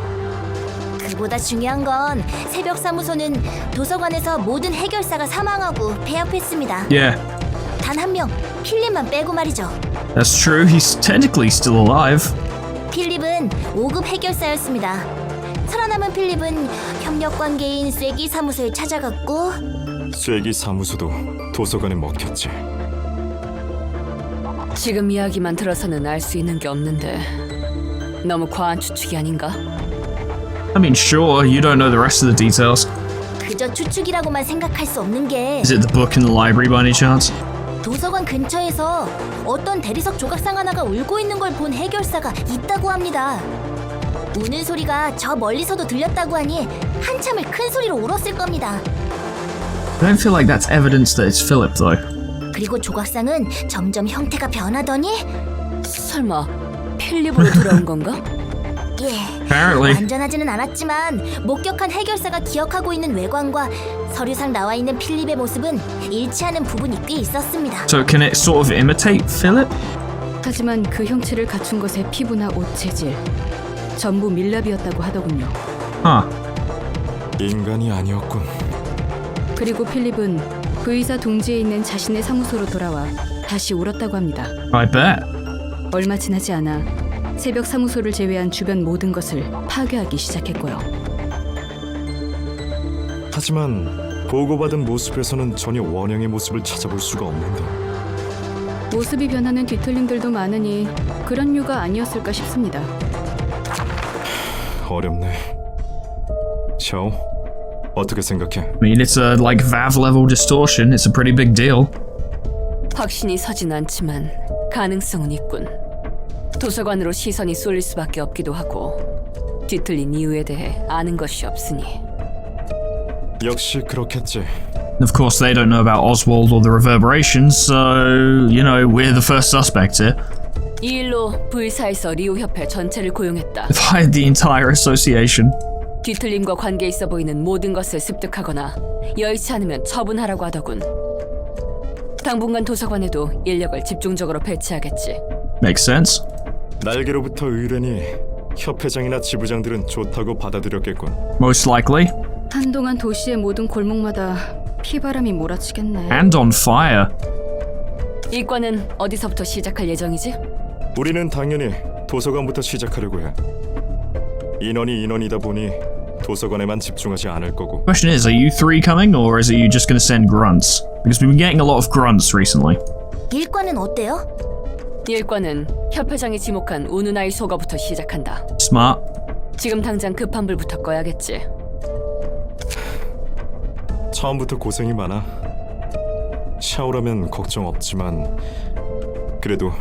그보다 중요한 건 새벽 사무소는 도서관에서 모든 해결사가 사망하고 폐업했습니다. Yeah, 단 한 명, 필립만 빼고 말이죠. that's true. He's technically still alive. 필립은 5급 해결사였습니다. 살아남은 필립은 협력 관계인 쐐기 사무소에 찾아갔고 쐐기 사무소도 도서관에 먹혔지. 지금 이야기만 들어서는 알 수 있는 게 없는데 너무 과한 추측이 아닌가? I mean, sure, you don't know the rest of the details. 그저 추측이라고만 생각할 수 없는 게 Is it the book in the library by any chance? 도서관 근처에서 어떤 대리석 조각상 하나가 울고 있는 걸 본 해결사가 있다고 합니다. 우는 소리가 저 멀리서도 들렸다고 하니 한참을 큰 소리로 울었을 겁니다. I don't feel like that's evidence that it's Philip, though. 그리고 조각상은 점점 형태가 변하더니 설마 필립으로 돌아온 건가? 예, Apparently. 완전하지는 않았지만 목격한 해결사가 기억하고 있는 외관과 서류상 나와 있는 필립의 모습은 일치하는 부분이 꽤 있었습니다. So can it sort of imitate Philip? 하지만 그 형체를 갖춘 것의 피부나 옷 재질 전부 밀랍이었다고 하더군요. Huh. 인간이 아니었군. 그리고 필립은 V사 둥지에 있는 자신의 사무소로 돌아와 다시 울었다고 합니다. I bet. 얼마 지나지 않아 새벽 사무소를 제외한 주변 모든 것을 파괴하기 시작했고요. 하지만 보고받은 모습에서는 전혀 원형의 모습을 찾아볼 수가 없는데. 모습이 변하는 뒤틀림들도 많으니 그런 류가 아니었을까 싶습니다. 어렵네. 샤오, 어떻게 생각해? I mean, it's a like VAV level distortion. It's a pretty big deal. 확신이 서진 않지만 가능성은 있군. 도서관으로 시선이 쏠릴 수밖에 없기도 하고 뒤틀린 이유에 대해 아는 것이 없으니. 역시 그렇겠지. Of course, they don't know about Oswald or the reverberations, so, you know, we're the first suspects here. 이 일로 V사에서 리우 협회 전체를 고용했다. They've hired the entire association. 뒤틀림과 관계 있어 보이는 모든 것을 습득하거나 여의치 않으면 처분하라고 하더군. 당분간 도서관에도 인력을 집중적으로 배치하겠지. Makes sense. 날개로부터 의뢰니 협회장이나 지부장들은 좋다고 받아들였겠군. Most likely. 한동안 도시의 모든 골목마다 피바람이 몰아치겠네. And on fire. 이과는 어디서부터 시작할 예정이지? 우리는 당연히 도서관부터 시작하려고 해. 인원이다 보니 도서관에만 집중하지 않을 거고. Question is, are you three coming, or is it you just gonna send grunts? Because we've been getting a lot of grunts recently. 일과는 어때요? 일과는 협회장이 지목한 우누나이 소가부터 시작한다. Smart. 지금 당장 급한 불부터 꺼야겠지. 처음부터 고생이 많아. 샤오라면 걱정 없지만 그래도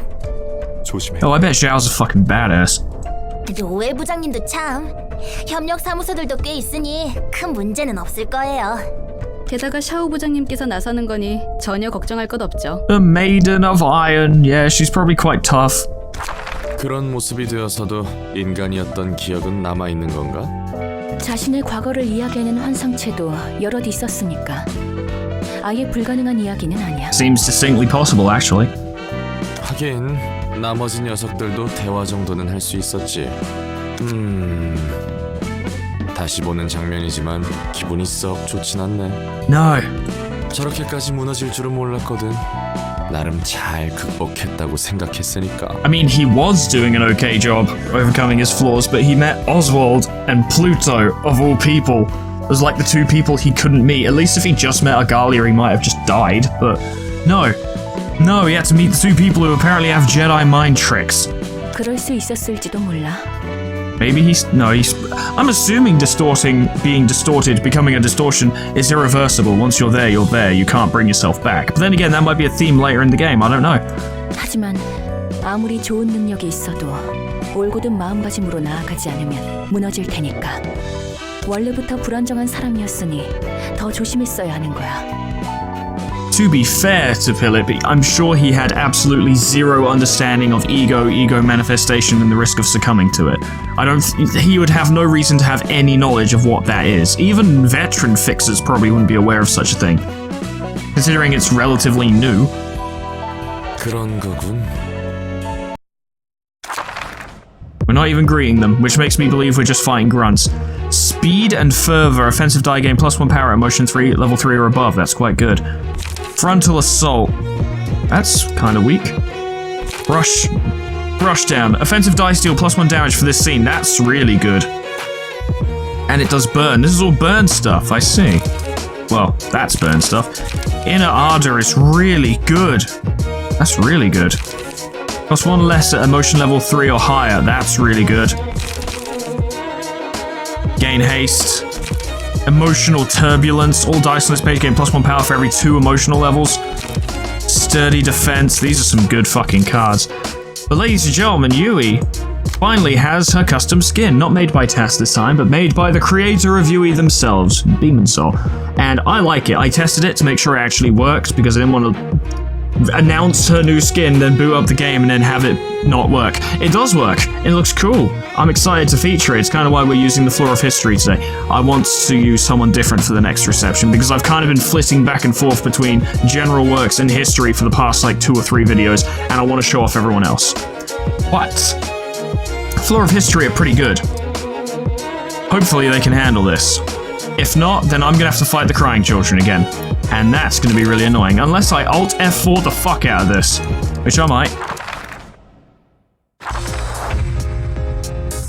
조심해. Oh, I bet Xiao's a fucking badass. 노예 부장님도 참 협력 사무소들도 꽤 있으니 큰 문제는 없을 거예요. 게다가 샤오 부장님께서 나서는 거니 전혀 걱정할 것 없죠. The Maiden of Iron. Yeah, she's probably quite tough. 그런 모습이 되어서도 인간이었던 기억은 남아있는 건가? 자신의 과거를 이야기하는 환상체도 여럿 있었으니까 아예 불가능한 이야기는 아니야. Seems distinctly possible, actually. 하긴 나머지 녀석들도 대화 정도는 할 수 있었지. 다시 보는 장면이지만 기분이 썩 좋진 않네. No. 저렇게까지 무너질 줄은 몰랐거든. 나름 잘 극복했다고 생각했으니까. I mean, he was doing an okay job overcoming his flaws, but he met Oswald and Pluto, of all people. It was like the two people he couldn't meet. At least if he just met Agalia, he might have just died, but no. No, he had to meet the two people who apparently have Jedi mind tricks. 그럴 수 있었을지도 몰라. Maybe I'm assuming being distorted, becoming a distortion is irreversible. Once you're there, you can't bring yourself back. But then again, that might be a theme later in the game, I don't know. 하지만 아무리 좋은 능력이 있어도 올곧은 마음가짐으로 나아가지 않으면 무너질 테니까. 원래부터 불안정한 사람이었으니 더 조심했어야 하는 거야. To be fair to Philip, I'm sure he had absolutely zero understanding of ego manifestation and the risk of succumbing to it. He would have no reason to have any knowledge of what that is. Even veteran fixers probably wouldn't be aware of such a thing, considering it's relatively new. 그런 거군. We're not even greeting them, which makes me believe we're just fighting grunts. Speed and fervor, offensive die gain +1 power at motion 3, level 3 or above. That's quite good. Frontal assault. That's kind of weak. Rush down. Offensive dice deal +1 damage for this scene. That's really good. And it does burn. This is all burn stuff, I see. Well, that's burn stuff. Inner ardor is really good. That's really good. +1 less at emotion level 3 or higher. That's really good. Gain haste. Emotional turbulence. All dice on this page gain +1 power for every 2 emotional levels. Sturdy defense. These are some good fucking cards. But ladies and gentlemen, Yui finally has her custom skin. Not made by TAS this time, but made by the creator of Yui themselves, Demon Soul. And I like it. I tested it to make sure it actually works because I didn't want to announce her new skin, then boot up the game and then have it not work. It does work. It looks cool. I'm excited to feature it. It's kind of why we're using the Floor of History today. I want to use someone different for the next reception because I've kind of been flitting back and forth between general works and history for the past like 2 or 3 videos, and I want to show off everyone else. But Floor of History are pretty good. Hopefully they can handle this. If not, then I'm gonna have to fight the Crying Children again. And that's gonna be really annoying, unless I Alt F4 the fuck out of this. Which I might.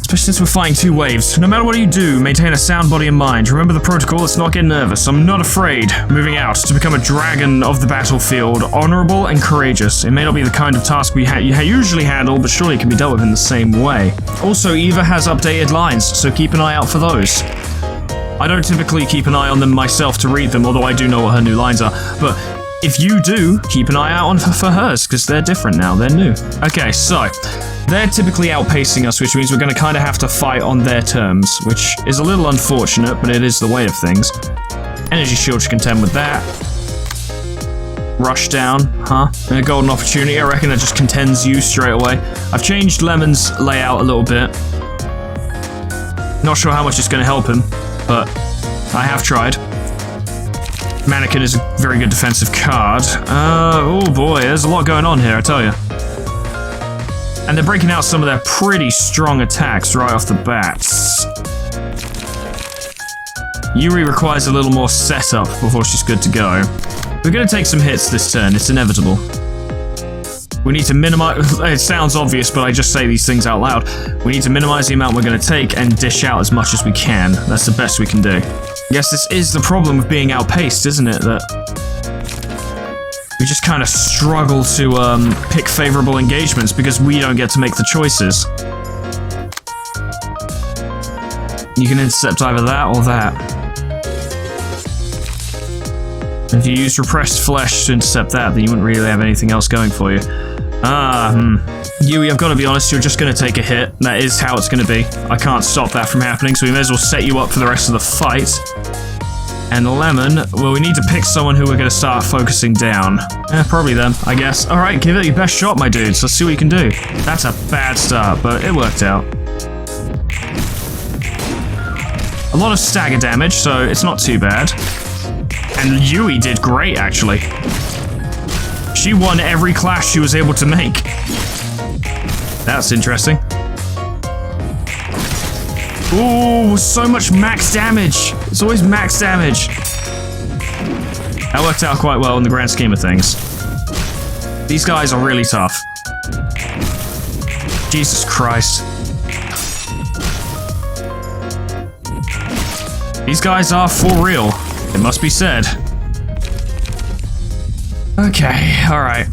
Especially since we're fighting 2 waves. No matter what you do, maintain a sound body and mind. Remember the protocol, let's not get nervous. I'm not afraid. Moving out to become a dragon of the battlefield. Honorable and courageous. It may not be the kind of task you usually handle, but surely it can be dealt with in the same way. Also, Eva has updated lines, so keep an eye out for those. I don't typically keep an eye on them myself to read them, although I do know what her new lines are. But if you do, keep an eye out for hers, because they're different now, they're new. Okay, so they're typically outpacing us, which means we're going to kind of have to fight on their terms, which is a little unfortunate, but it is the way of things. Energy shield should contend with that. Rush down, huh? And a golden opportunity, I reckon that just contends you straight away. I've changed Lemon's layout a little bit. Not sure how much it's going to help him, but I have tried. Mannequin is a very good defensive card. Oh boy, there's a lot going on here, I tell you. And they're breaking out some of their pretty strong attacks right off the bat. Yuri requires a little more setup before she's good to go. We're going to take some hits this turn, it's inevitable. We need to minimize. It sounds obvious, but I just say these things out loud. We need to minimize the amount we're going to take and dish out as much as we can. That's the best we can do. I guess this is the problem with being outpaced, isn't it? That we just kind of struggle to pick favorable engagements because we don't get to make the choices. You can intercept either that or that. If you use repressed flesh to intercept that, then you wouldn't really have anything else going for you. Yui, I've got to be honest, you're just going to take a hit. That is how it's going to be. I can't stop that from happening, so we may as well set you up for the rest of the fight. And Lemon, well, we need to pick someone who we're going to start focusing down. Probably them, I guess. Alright, give it your best shot, my dudes. Let's see what you can do. That's a bad start, but it worked out. A lot of stagger damage, so it's not too bad. And Yui did great, actually. She won every clash she was able to make. That's interesting. Ooh, so much max damage. It's always max damage. That worked out quite well in the grand scheme of things. These guys are really tough. Jesus Christ. These guys are for real. It must be said. Okay, alright.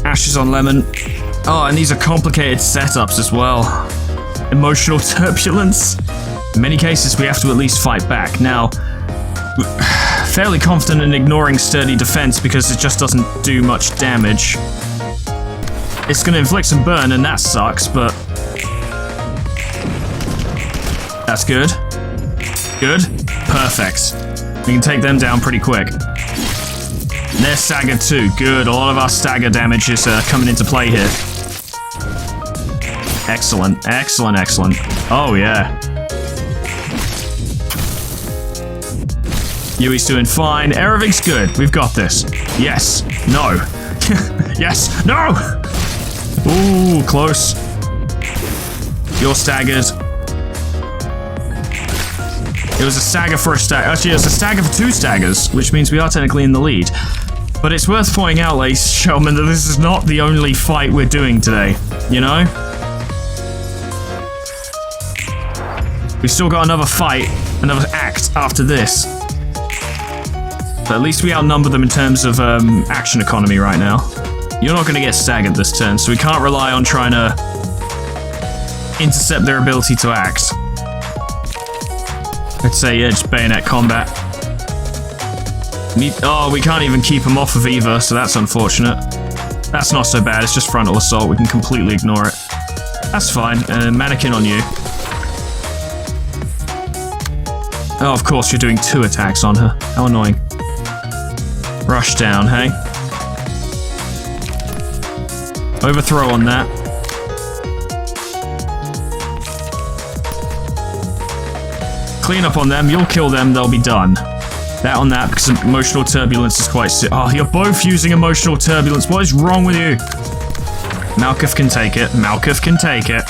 Ashes on Lemon. Oh, and these are complicated setups as well. Emotional turbulence. In many cases, we have to at least fight back. Now, fairly confident in ignoring sturdy defense because it just doesn't do much damage. It's going to inflict some burn, and that sucks, but that's good. Good. Perfect. We can take them down pretty quick. They're staggered too. Good. A lot of our stagger damage is coming into play here. Excellent. Excellent, excellent. Oh, yeah. Yui's doing fine. Everything's good. We've got this. Yes. No. Yes. No! Ooh, close. You're staggered. It was a stagger for a stagger. Actually, it was a stagger for two staggers, which means we are technically in the lead. But it's worth pointing out, ladies and gentlemen, that this is not the only fight we're doing today. You know? We've still got another fight, another act after this. But at least we outnumber them in terms of action economy right now. You're not going to get staggered this turn, so we can't rely on trying to intercept their ability to act. I'd say, yeah, just bayonet combat. Oh, we can't even keep them off of either, so that's unfortunate. That's not so bad, it's just frontal assault, we can completely ignore it. That's fine, mannequin on you. Oh, of course, you're doing 2 attacks on her. How annoying. Rush down, hey? Overthrow on that. Clean up on them, you'll kill them, they'll be done. That on that, because emotional turbulence is quite oh, you're both using emotional turbulence. What is wrong with you? Malkuth can take it. Malkuth can take it.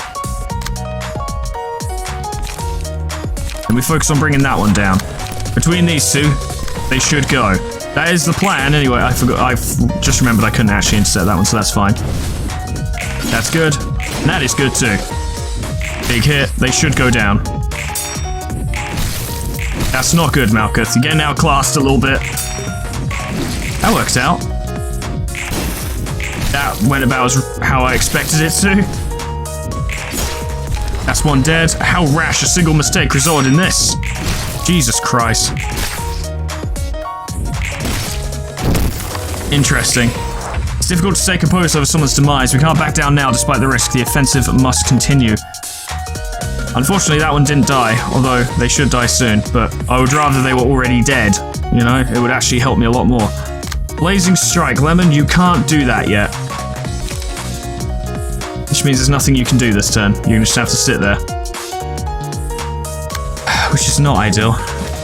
And we focus on bringing that one down. Between these two, they should go. That is the plan. Anyway, I forgot. I just remembered I couldn't actually intercept that one, so that's fine. That's good. And that is good too. Big hit. They should go down. That's not good, Malkuth. You're getting outclassed a little bit. That works out. That went about as how I expected it to. That's one dead. How rash a single mistake resulted in this. Jesus Christ. Interesting. It's difficult to stay composed over someone's demise. We can't back down now despite the risk. The offensive must continue. Unfortunately, that one didn't die, although they should die soon, but I would rather they were already dead. You know, it would actually help me a lot more. Blazing Strike. Lemon, you can't do that yet. Which means there's nothing you can do this turn. You're gonna just have to sit there. Which is not ideal.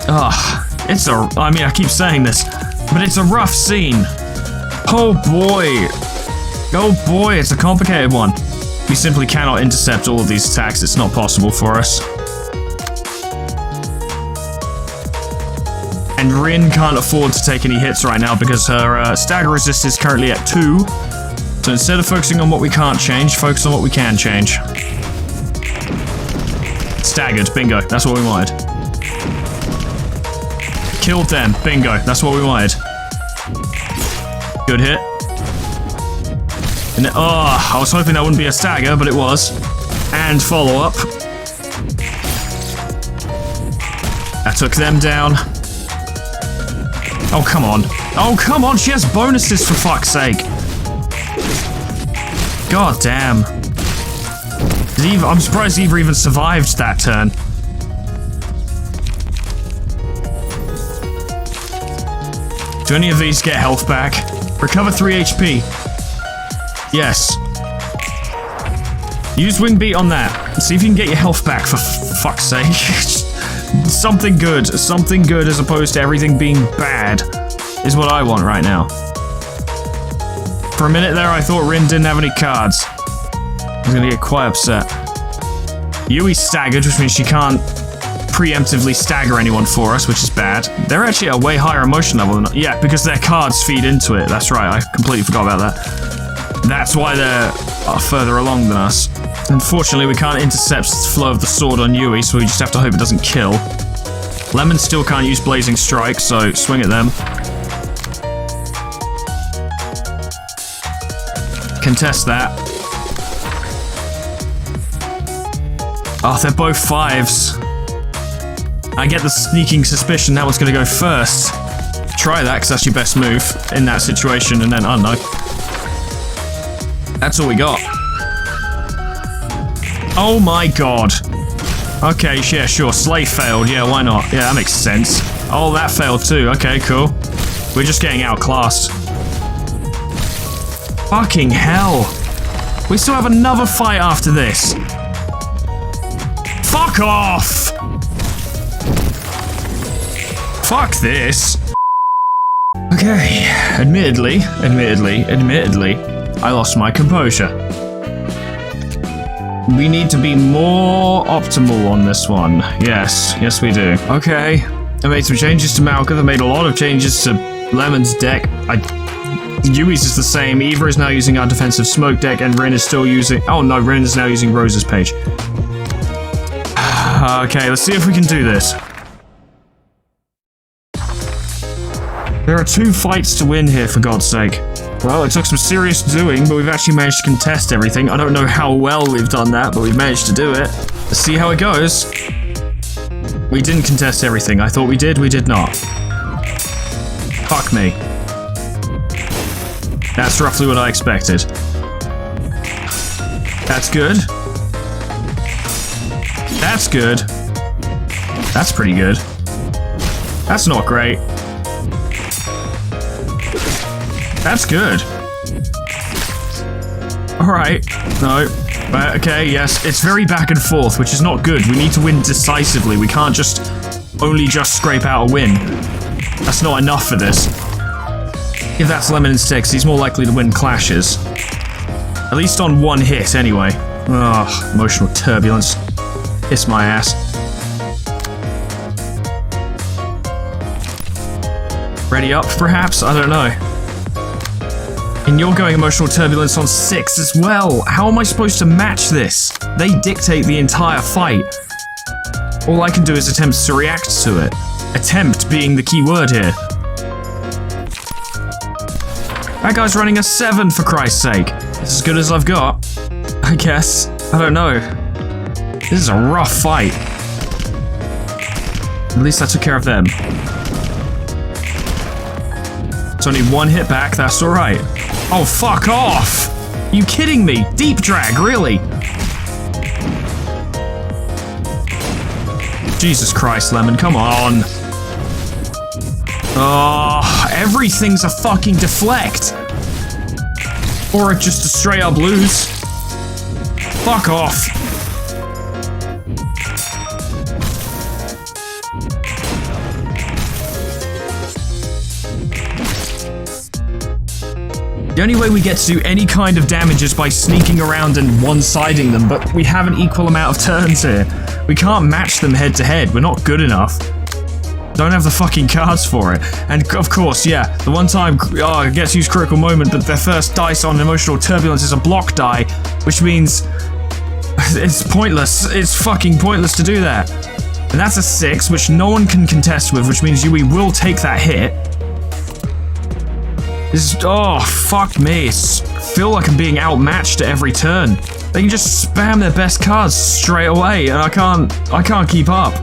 Ugh, I mean, I keep saying this, but it's a rough scene. Oh boy. Oh boy, it's a complicated one. We simply cannot intercept all of these attacks. It's not possible for us. And Rin can't afford to take any hits right now because her stagger resist is currently at 2. So instead of focusing on what we can't change, focus on what we can change. Staggered, bingo, that's what we wanted. Killed them, bingo, that's what we wanted. Good hit. And I was hoping that wouldn't be a stagger, but it was. And follow up. That took them down. Oh, come on. Oh, come on, she has bonuses for fuck's sake. God damn. I'm surprised Eva even survived that turn. Do any of these get health back? Recover 3 HP. Yes. Use Wing Beat on that. See if you can get your health back, for fuck's sake. Something good as opposed to everything being bad is what I want right now. For a minute there, I thought Rin didn't have any cards. I was gonna get quite upset. Yui's staggered, which means she can't preemptively stagger anyone for us, which is bad. They're actually at a way higher emotion level than... Yeah, because their cards feed into it. That's right, I completely forgot about that. That's why they're further along than us. Unfortunately, we can't intercept the flow of the sword on Yui, so we just have to hope it doesn't kill. Lemon still can't use Blazing Strike, so swing at them. Contest that. Oh, they're both 5s. I get the sneaking suspicion that one's gonna go first. Try that, because that's your best move in that situation, and then, oh no. That's all we got. Oh my god. Okay, yeah, sure. Slay failed. Yeah, why not? Yeah, that makes sense. Oh, that failed too. Okay, cool. We're just getting outclassed. Fucking hell. We still have another fight after this. Fuck off! Fuck this. Okay, admittedly, I lost my composure. We need to be more optimal on this one. Yes we do. Okay, I made some changes to Malcolm. I made a lot of changes to Lemon's deck. Yui's is the same. Eva is now using our defensive smoke deck, and Rin is still using... Oh no, Rin is now using Rose's page. Okay, let's see if we can do this. There are 2 fights to win here, for God's sake. Well, it took some serious doing, but we've actually managed to contest everything. I don't know how well we've done that, but we've managed to do it. Let's see how it goes. We didn't contest everything. I thought we did not. Fuck me. That's roughly what I expected. That's good. That's good. That's pretty good. That's not great. That's good. Alright. No. Okay, yes. It's very back and forth, which is not good. We need to win decisively. We can't just only scrape out a win. That's not enough for this. If that's Lemon and Six, he's more likely to win clashes. At least on 1 hit, anyway. Ugh, emotional turbulence. Kiss my ass. Ready up, perhaps? I don't know. And you're going emotional turbulence on 6 as well. How am I supposed to match this? They dictate the entire fight. All I can do is attempt to react to it. Attempt being the key word here. That guy's running a 7, for Christ's sake. It's as good as I've got. I guess. I don't know. This is a rough fight. At least I took care of them. It's only 1 hit back, that's alright. Oh, fuck off! Are you kidding me? Deep drag, really? Jesus Christ, Lemon, come on. Oh, everything's a fucking deflect. Or just a straight up lose. Fuck off. The only way we get to do any kind of damage is by sneaking around and one-siding them, but we have an equal amount of turns here. We can't match them head to head. We're not good enough. don't have the fucking cards for it. And of course, yeah, the one time it gets used critical moment, but their first dice on emotional turbulence is a block die, which means it's pointless. It's fucking pointless to do that. And that's a 6, which no one can contest with, which means Yui will take that hit. Fuck me. I feel like I'm being outmatched at every turn. They can just spam their best cards straight away, and I can't keep up.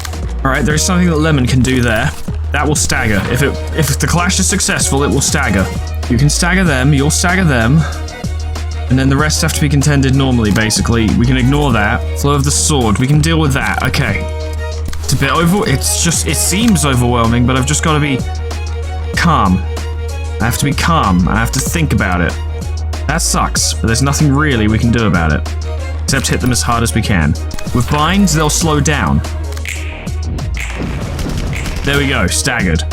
Alright, there's something that Lemon can do there. That will stagger. If the clash is successful, it will stagger. You can stagger them, you'll stagger them, and then the rest have to be contended normally, basically. We can ignore that. Flow of the sword, we can deal with that. Okay. It's a bit it seems overwhelming, but I've just got to be calm. I have to be calm. I have to think about it. That sucks, but there's nothing really we can do about it. Except hit them as hard as we can. With binds, they'll slow down. There we go, staggered.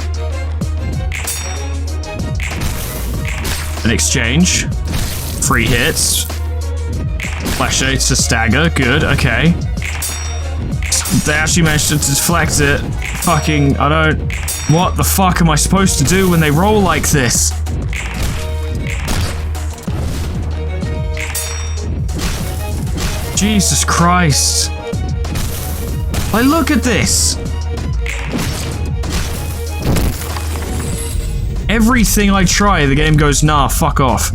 An exchange. 3 hits. Flash shades to stagger, good, okay. They actually managed to deflect it. Fucking, what the fuck am I supposed to do when they roll like this? Jesus Christ. Like, look at this. Everything I try, the game goes, nah, fuck off.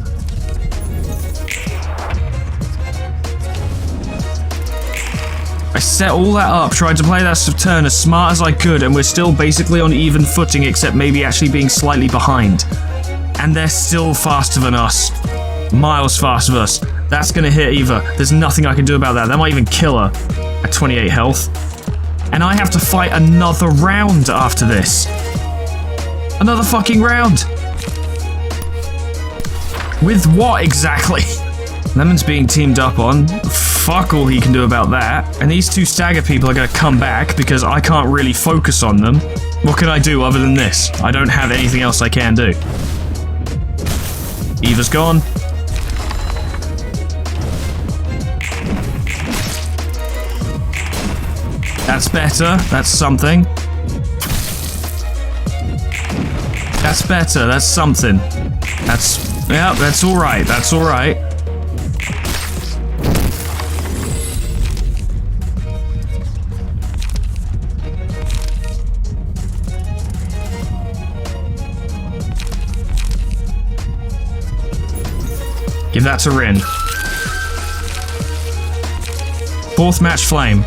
I set all that up, tried to play that turn as smart as I could, and we're still basically on even footing, except maybe actually being slightly behind. And they're still faster than us. Miles faster than us. That's gonna hit Eva. There's nothing I can do about that. That might even kill her at 28 health. And I have to fight another round after this. Another fucking round. With what exactly? Lemon's being teamed up on. Fuck all he can do about that. And these 2 stagger people are gonna come back because I can't really focus on them. What can I do other than this? I don't have anything else I can do. Eva's gone. That's better. That's something. That's better. That's something. That's alright. That's alright. Give that to Rin. 4th match flame.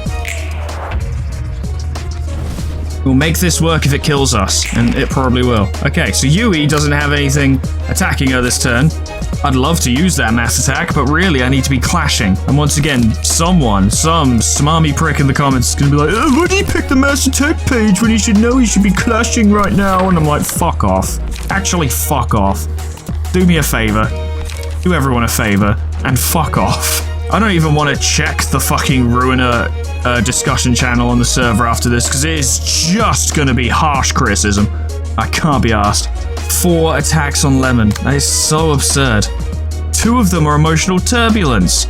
We'll make this work if it kills us, and it probably will. Okay, so Yui doesn't have anything attacking her this turn. I'd love to use that mass attack, but really I need to be clashing. And once again, some smarmy prick in the comments is gonna be like, oh, why did he pick the mass attack page when he should know he should be clashing right now? And I'm like, fuck off. Actually, fuck off. Do me a favor. Do everyone a favor, and fuck off. I don't even want to check the fucking Ruina discussion channel on the server after this, because it is just going to be harsh criticism. I can't be asked. 4 attacks on Lemon. That is so absurd. 2 of them are emotional turbulence.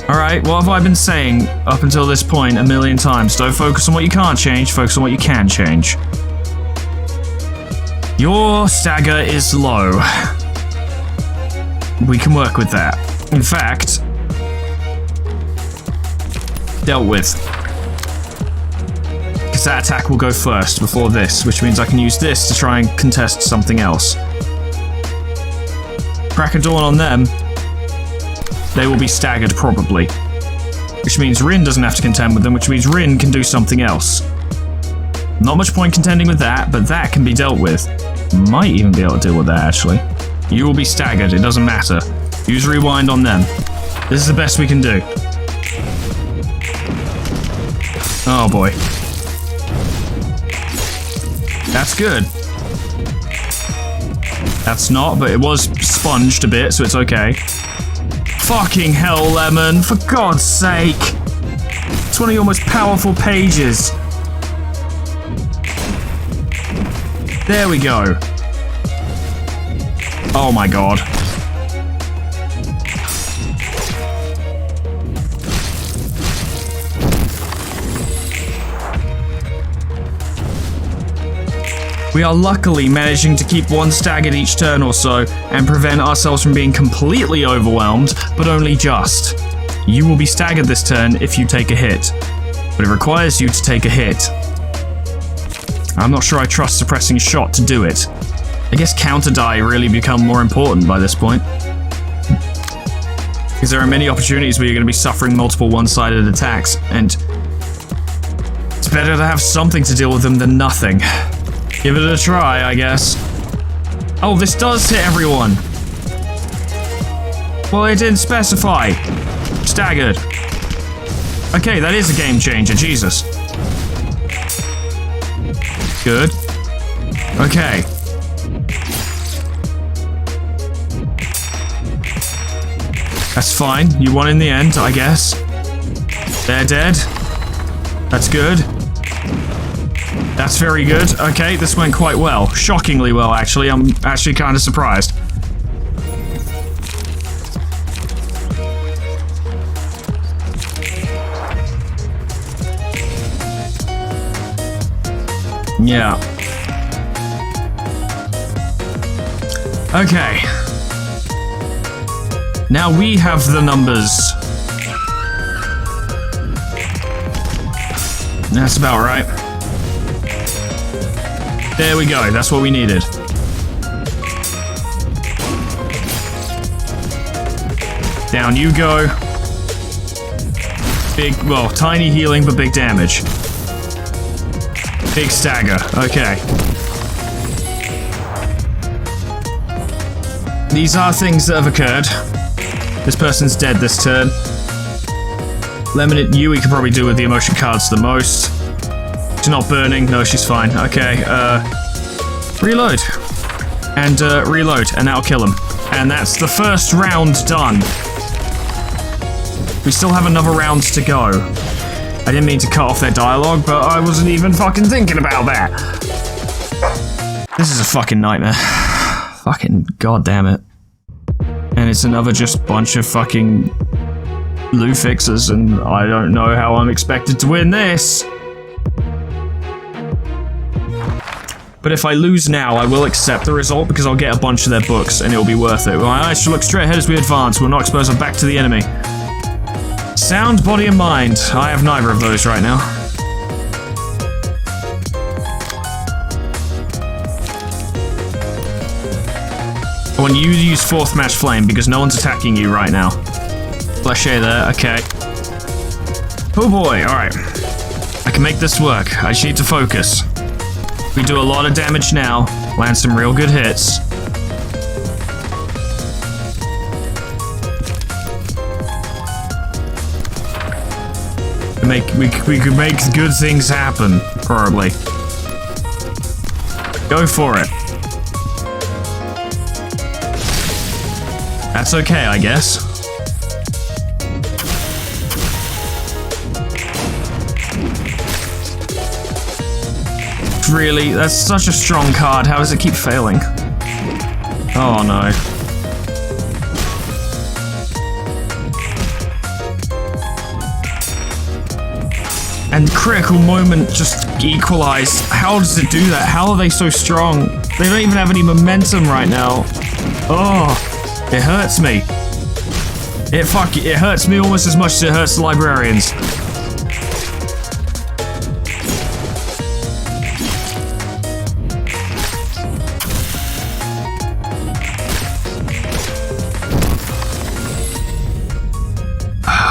Alright, what have I been saying up until this point a million times? Don't focus on what you can't change, focus on what you can change. Your stagger is low. We can work with that. In fact, dealt with. Because that attack will go first before this, which means I can use this to try and contest something else. Crack a dawn on them. They will be staggered probably. Which means Rin doesn't have to contend with them, which means Rin can do something else. Not much point contending with that, but that can be dealt with. Might even be able to deal with that actually. You will be staggered, it doesn't matter. Use rewind on them. This is the best we can do. Oh boy. That's good. That's not, but it was sponged a bit, so it's okay. Fucking hell, Lemon, for God's sake. It's one of your most powerful pages. There we go. Oh my god. We are luckily managing to keep one staggered each turn or so and prevent ourselves from being completely overwhelmed, but only just. You will be staggered this turn if you take a hit, but it requires you to take a hit. I'm not sure I trust suppressing shot to do it. I guess counter die really become more important by this point. Because there are many opportunities where you're going to be suffering multiple one-sided attacks, and it's better to have something to deal with them than nothing. Give it a try, I guess. Oh, this does hit everyone. Well, it didn't specify. Staggered. Okay, that is a game changer, Jesus. Good. Okay. That's fine. You won in the end, I guess. They're dead. That's good. That's very good. Okay, this went quite well. Shockingly well, actually. I'm actually kind of surprised. Yeah. Okay. Now we have the numbers. That's about right. There we go, that's what we needed. Down you go. Big, well, tiny healing, but big damage. Big stagger, okay. These are things that have occurred. This person's dead this turn. Lemonade, you we could probably do with the emotion cards the most. She's not burning. No, she's fine. Okay, reload. And, reload, and that'll kill him. And that's the first round done. We still have another round to go. I didn't mean to cut off their dialogue, but I wasn't even fucking thinking about that. This is a fucking nightmare. Fucking goddamn it. And it's another just bunch of fucking Lou fixers, and I don't know how I'm expected to win this. But if I lose now, I will accept the result because I'll get a bunch of their books and it'll be worth it. My eyes should look straight ahead as we advance. We'll not expose our back to the enemy. Sound, body, and mind. I have neither of those right now. I want you to use fourth match flame because no one's attacking you right now. Fleshe there, okay. Oh boy, alright. I can make this work. I just need to focus. We do a lot of damage now. Land some real good hits. We could make good things happen, probably. Go for it. That's okay, I guess. Really? That's such a strong card. How does it keep failing? Oh no. And critical moment just equalize. How does it do that? How are they so strong? They don't even have any momentum right now. Oh, it hurts me. It hurts me almost as much as it hurts the librarians.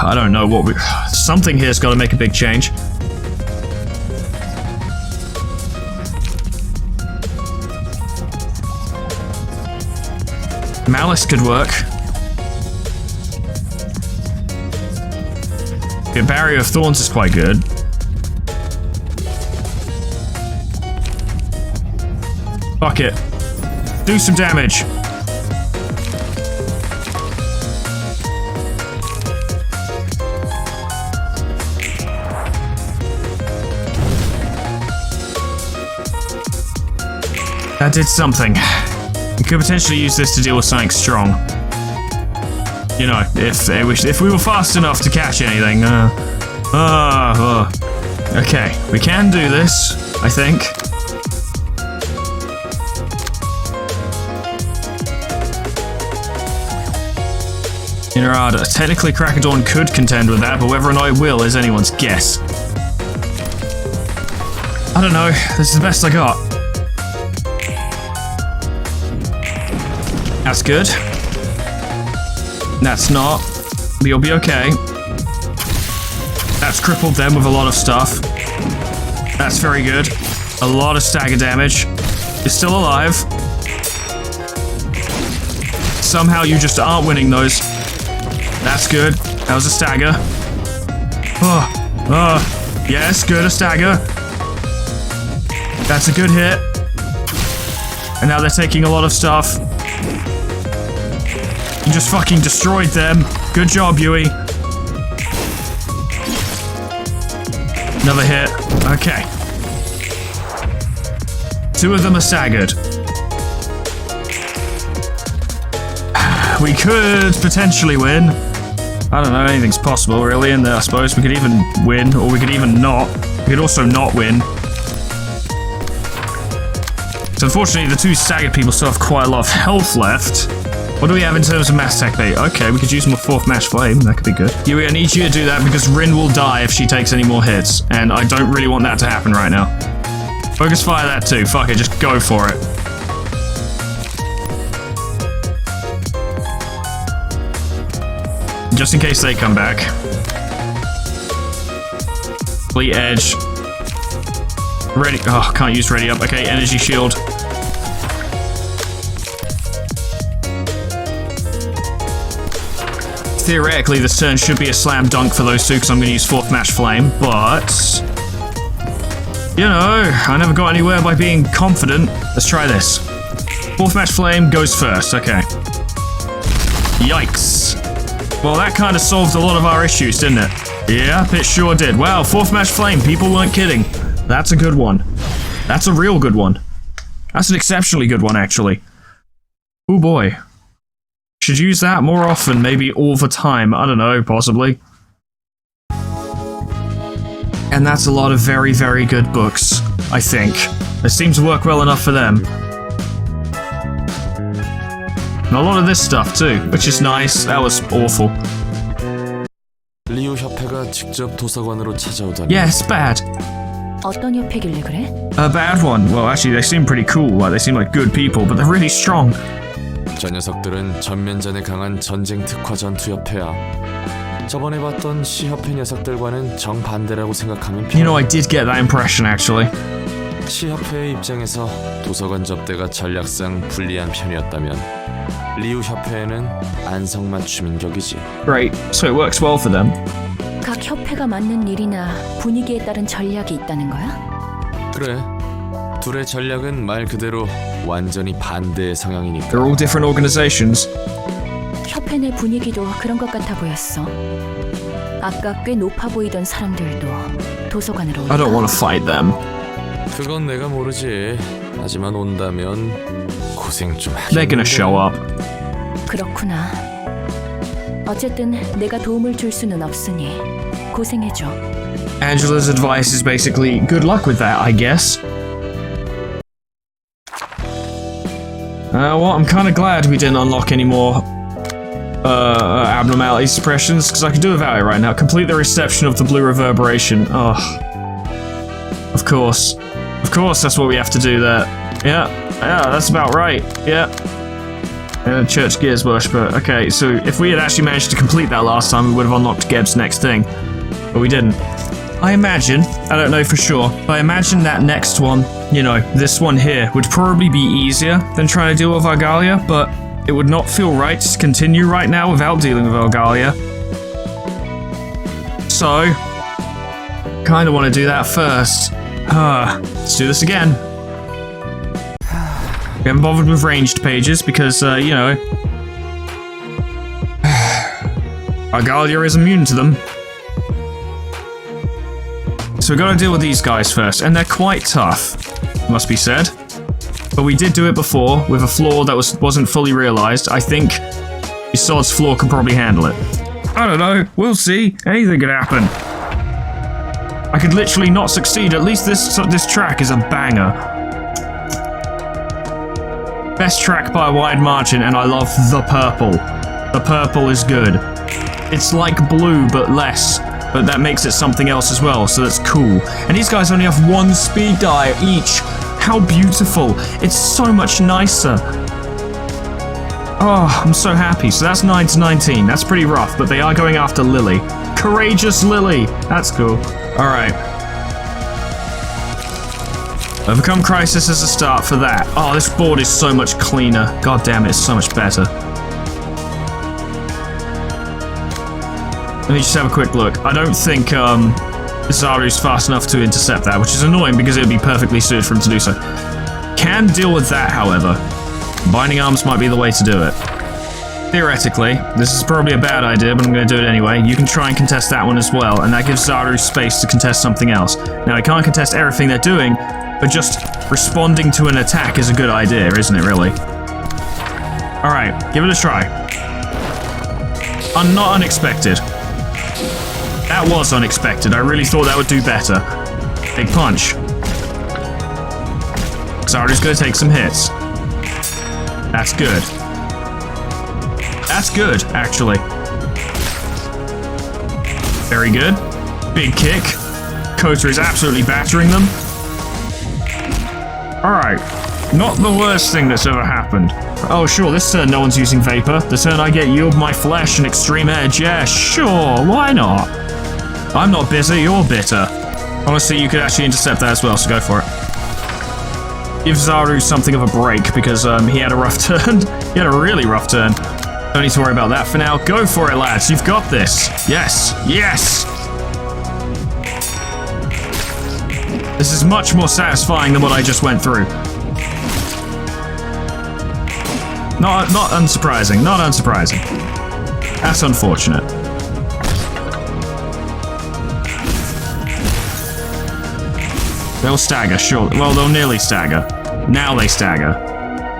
I don't know what something here's got to make a big change. Malice could work. The Barrier of Thorns is quite good. Fuck it. Do some damage. That did something. We could potentially use this to deal with something strong. You know, if we were fast enough to catch anything. Okay, we can do this, I think. You know, technically Crackerdawn could contend with that, but whether or not it will is anyone's guess. I don't know. This is the best I got. That's good. That's not. But you'll be okay. That's crippled them with a lot of stuff. That's very good. A lot of stagger damage. You're still alive. Somehow you just aren't winning those. That's good. That was a stagger. Yes, good, a stagger. That's a good hit. And now they're taking a lot of stuff. You just fucking destroyed them. Good job, Yui. Another hit. Okay. 2 of them are staggered. We could potentially win. I don't know, anything's possible really, and I suppose we could even win, or we could even not. We could also not win. So unfortunately, the 2 staggered people still have quite a lot of health left. What do we have in terms of mass tech bait? Okay, we could use more 4th Mash Flame, that could be good. Yui, I need you to do that because Rin will die if she takes any more hits, and I don't really want that to happen right now. Focus fire that too, fuck it, just go for it. Just in case they come back. Fleet Edge. Ready. Oh, can't use Ready Up. Okay, Energy Shield. Theoretically, this turn should be a slam dunk for those 2 because I'm going to use 4th Mash Flame, but... You know, I never got anywhere by being confident. Let's try this. 4th Mash Flame goes first. Okay. Yikes. Well, that kind of solved a lot of our issues, didn't it? Yeah, it sure did. Wow, 4th Mash Flame, people weren't kidding. That's a good one. That's a real good one. That's an exceptionally good one, actually. Oh boy. Should use that more often, maybe all the time. I don't know, possibly. And that's a lot of very, very good books, I think. They seem to work well enough for them. And a lot of this stuff too, which is nice. That was awful. 리우 협회가 직접 도서관으로 찾아오다니. Yeah, it's bad. 어떤 협회길래 그래? A bad one. Well, actually, they seem pretty cool. Like, they seem like good people, but they're really strong. 저 녀석들은 전면전에 강한 전쟁 특화 전투 협회야. 저번에 봤던 시협회 녀석들과는 정반대라고 생각하면 You know, I did get that impression, actually. 시협회의 입장에서 도서관 접대가 전략상 불리한 편이었다면 리우 협회에는 안성맞춤인 격이지. Great. So it works well for them. 각 협회가 맡는 일이나 분위기에 따른 전략이 있다는 거야? 그래. 둘의 전략은 말 그대로 완전히 반대의 성향이니까. They're all different organizations. 협회 내 분위기도 그런 것 같아 보였어. 아까 꽤 높아 보이던 사람들도 도서관으로 온다. I don't want to fight them. 그건 내가 모르지. 하지만 온다면 고생 좀 하겠는데. They're gonna show up. 그렇구나. 어쨌든 내가 도움을 줄 수는 없으니 고생해줘. Angela's advice is basically good luck with that, I guess. Well, I'm kind of glad we didn't unlock any more abnormality suppressions, because I could do without it right now. Complete the reception of the blue reverberation. Oh. Of course. Of course, that's what we have to do there. Yeah, that's about right. Yeah. Church Gearsbush, but okay, so if we had actually managed to complete that last time, we would have unlocked Geb's next thing. But we didn't. I imagine, I don't know for sure, but I imagine that next one, you know, this one here, would probably be easier than trying to deal with Argalia, but it would not feel right to continue right now without dealing with Argalia. So, kind of want to do that first. Let's do this again. We haven't bothered with ranged pages because, you know, Argalia is immune to them. So we've got to deal with these guys first, and they're quite tough, must be said. But we did do it before, with a flaw that wasn't fully realised. I think Isod's flaw can probably handle it. I don't know, we'll see. Anything could happen. I could literally not succeed. At least this track is a banger. Best track by a wide margin, and I love the purple. The purple is good. It's like blue, but less. But that makes it something else as well, so that's cool. And these guys only have 1 speed die each. How beautiful. It's so much nicer. Oh, I'm so happy. So that's 9 to 19. That's pretty rough, but they are going after Lily. Courageous Lily. That's cool. All right. Overcome crisis as a start for that. Oh, this board is so much cleaner. God damn it, it's so much better. Let me just have a quick look. I don't think Zaru's fast enough to intercept that, which is annoying because it would be perfectly suited for him to do so. Can deal with that, however. Binding arms might be the way to do it. Theoretically, this is probably a bad idea, but I'm going to do it anyway. You can try and contest that one as well, and that gives Zaru space to contest something else. Now, he can't contest everything they're doing, but just responding to an attack is a good idea, isn't it, really? Alright, give it a try. Not unexpected. That was unexpected. I really thought that would do better. Big punch. Zaru's going to take some hits. That's good. That's good, actually. Very good. Big kick. Kota is absolutely battering them. Alright. Not the worst thing that's ever happened. Oh, sure, this turn no one's using Vapor. The turn I get Yield My Flesh and Extreme Edge. Yeah, sure, why not? I'm not bitter, you're bitter. Honestly, you could actually intercept that as well, so go for it. Give Zaru something of a break, because he had a rough turn. He had a really rough turn. Don't need to worry about that for now. Go for it, lads. You've got this. Yes. Yes! This is much more satisfying than what I just went through. Not unsurprising. Not unsurprising. That's unfortunate. They'll stagger, sure. Well, they'll nearly stagger. Now they stagger.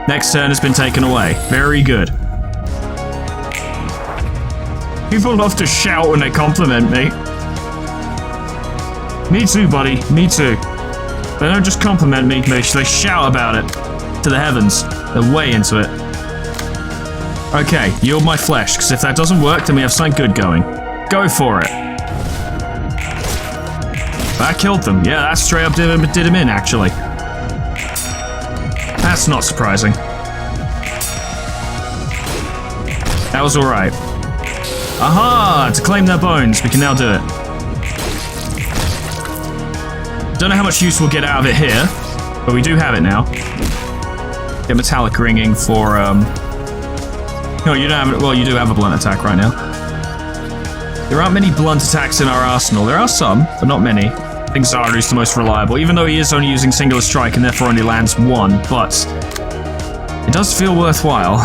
Next turn has been taken away. Very good. People love to shout when they compliment me. Me too, buddy. Me too. They don't just compliment me, they shout about it. To the heavens. They're way into it. Okay, Yield My Flesh, because if that doesn't work, then we have something good going. Go for it. That killed them. Yeah, that straight up did him in, actually. That's not surprising. That was alright. Aha! To claim their bones. We can now do it. Don't know how much use we'll get out of it here, but we do have it now. Get metallic ringing for, No, you don't have it. Well, you do have a blunt attack right now. There aren't many blunt attacks in our arsenal. There are some, but not many. I think Zaru's the most reliable, even though he is only using singular strike and therefore only lands 1, but it does feel worthwhile.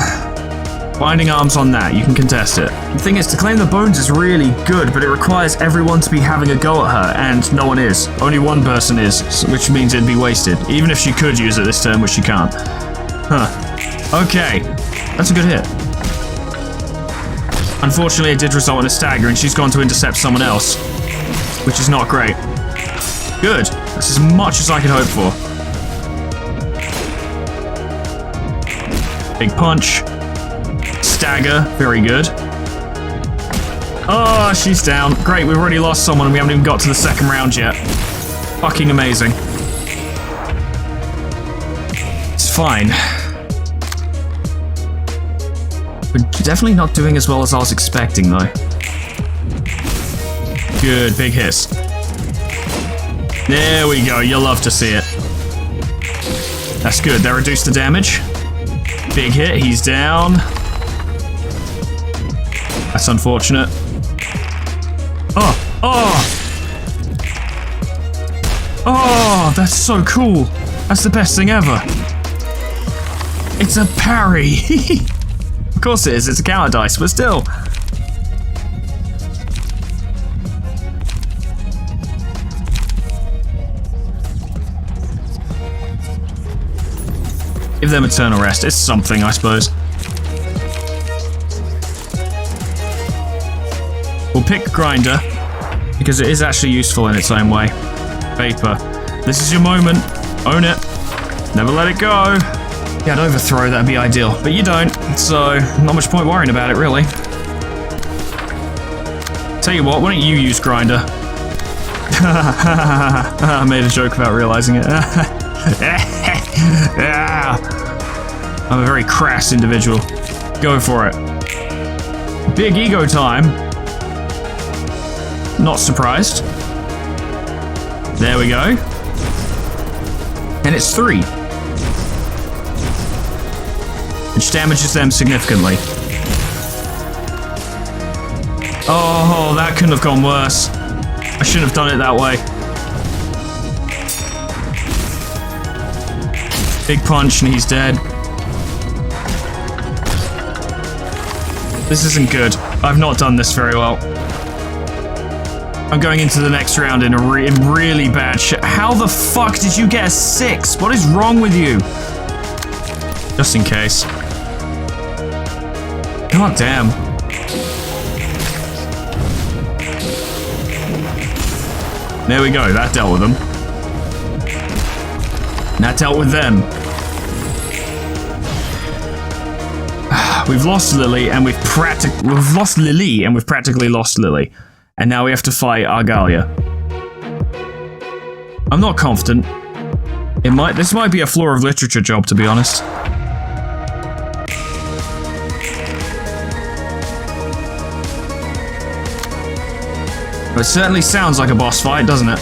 Binding arms on that, you can contest it. The thing is, to claim the bones is really good, but it requires everyone to be having a go at her, and no one is. Only one person is, which means it'd be wasted, even if she could use it this turn, which she can't. Huh. Okay, that's a good hit. Unfortunately, it did result in a stagger, and she's gone to intercept someone else, which is not great. Good. That's as much as I could hope for. Big punch. Stagger. Very good. Oh, she's down. Great, we've already lost someone, and we haven't even got to the second round yet. Fucking amazing. It's fine. We're definitely not doing as well as I was expecting, though. Good, big hiss. There we go, you'll love to see it. That's good, that reduced the damage. Big hit, he's down. That's unfortunate. Oh, oh! Oh, that's so cool. That's the best thing ever. It's a parry. Of course it is, it's a counter dice, but still. Give them eternal rest, it's something, I suppose. We'll pick Grinder, because it is actually useful in its own way. Vapor. This is your moment. Own it. Never let it go. Yeah, I'd overthrow, that'd be ideal. But you don't, so not much point worrying about it, really. Tell you what, why don't you use Grinder? I made a joke without realizing it. I'm a very crass individual. Go for it. Big ego time. Not surprised. There we go. And it's 3. Which damages them significantly. Oh, that couldn't have gone worse. I shouldn't have done it that way. Big punch and he's dead. This isn't good. I've not done this very well. I'm going into the next round in really bad shit. How the fuck did you get a 6? What is wrong with you? Just in case. God damn. There we go, that dealt with them. That dealt with them. We've lost Lily and we've lost Lily and we've practically lost Lily. And now we have to fight Argalia. I'm not confident. This might be a Floor of Literature job, to be honest. It certainly sounds like a boss fight, doesn't it?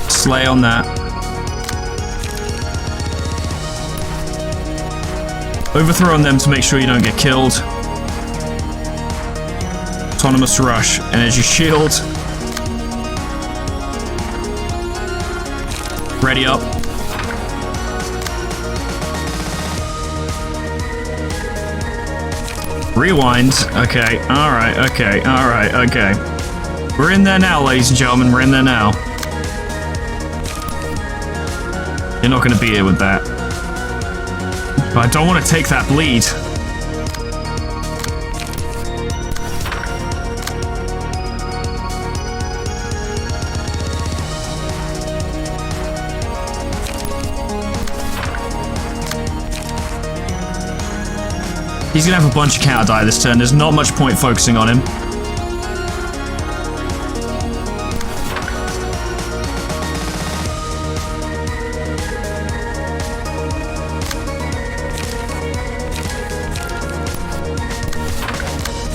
Slay on that. Overthrow on them to make sure you don't get killed. Autonomous Rush. Energy Shield. Ready up. Rewind. Okay, alright, okay, alright, okay. We're in there now, ladies and gentlemen, we're in there now. You're not going to beat it with that. But I don't want to take that bleed. He's going to have a bunch of counter die this turn. There's not much point focusing on him.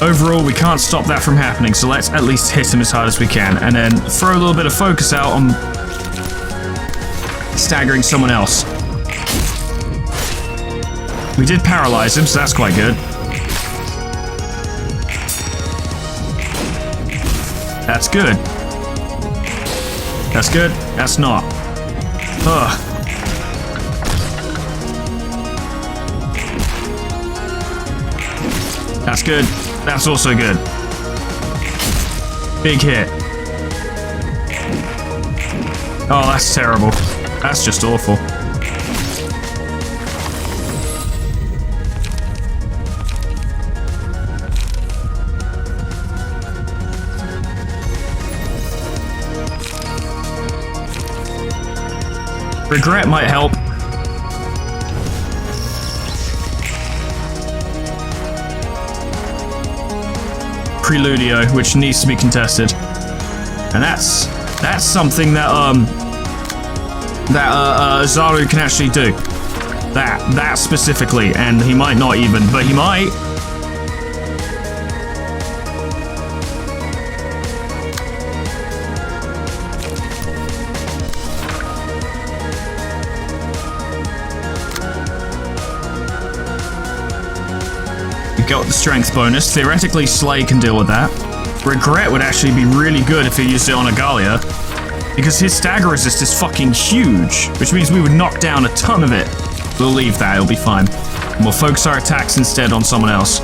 Overall, we can't stop that from happening, so let's at least hit him as hard as we can, and then throw a little bit of focus out on staggering someone else. We did paralyze him, so that's quite good. That's good. That's good. That's not. Ugh. That's good. That's also good. Big hit. Oh, that's terrible. That's just awful. Regret might help. Preludio, which needs to be contested, and that's something that Zaru can actually do. That specifically, and he might not even, but he might. Got the strength bonus. Theoretically, Slay can deal with that. Regret would actually be really good if he used it on Agalia, because his stagger resist is fucking huge, which means we would knock down a ton of it. We'll leave that, it'll be fine. And we'll focus our attacks instead on someone else.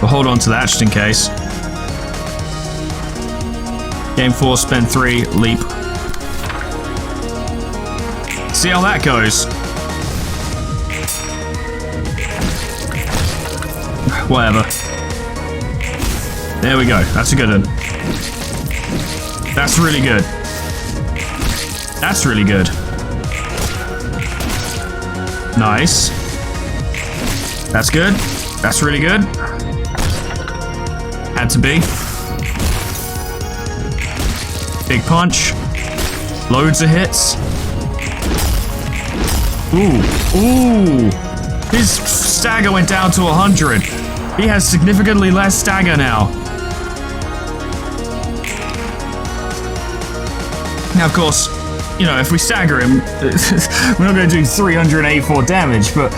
We'll hold on to that just in case. Game 4, spend 3, leap. See how that goes. whatever. There we go. That's a good one. That's really good. That's really good. Nice. That's good. That's really good. Had to be. Big punch. Loads of hits. Ooh. Ooh. His stagger went down to 100. He has significantly less stagger now. Now, of course, you know, if we stagger him, we're not going to do 384 damage, but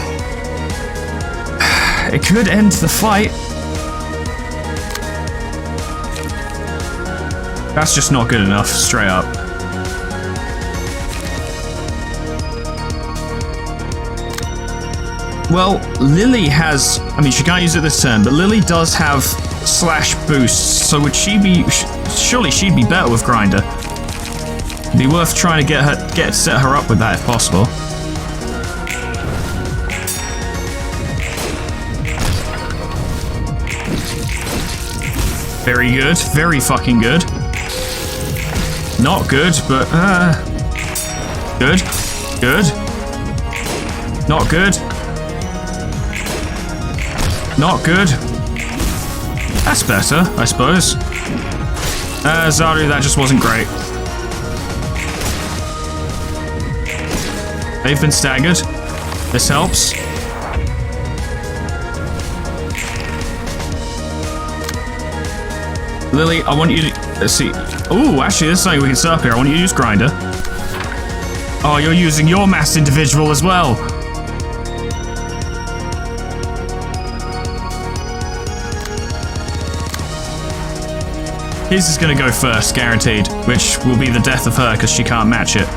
it could end the fight. That's just not good enough, straight up. Well, Lily has... I mean, she can't use it this turn, but Lily does have slash boosts, so would she be... Surely she'd be better with Grinder. It'd be worth trying to set her up with that if possible. Very good. Very fucking good. Not good, but... Good. Good. Not good. Not good. That's better, I suppose. Zaru, that just wasn't great. They've been staggered. This helps. Lily, I want you to... Let's see. Ooh, actually, there's something we can set up here. I want you to use Grinder. Oh, you're using your masked individual as well. His is going to go first, guaranteed, which will be the death of her because she can't match it.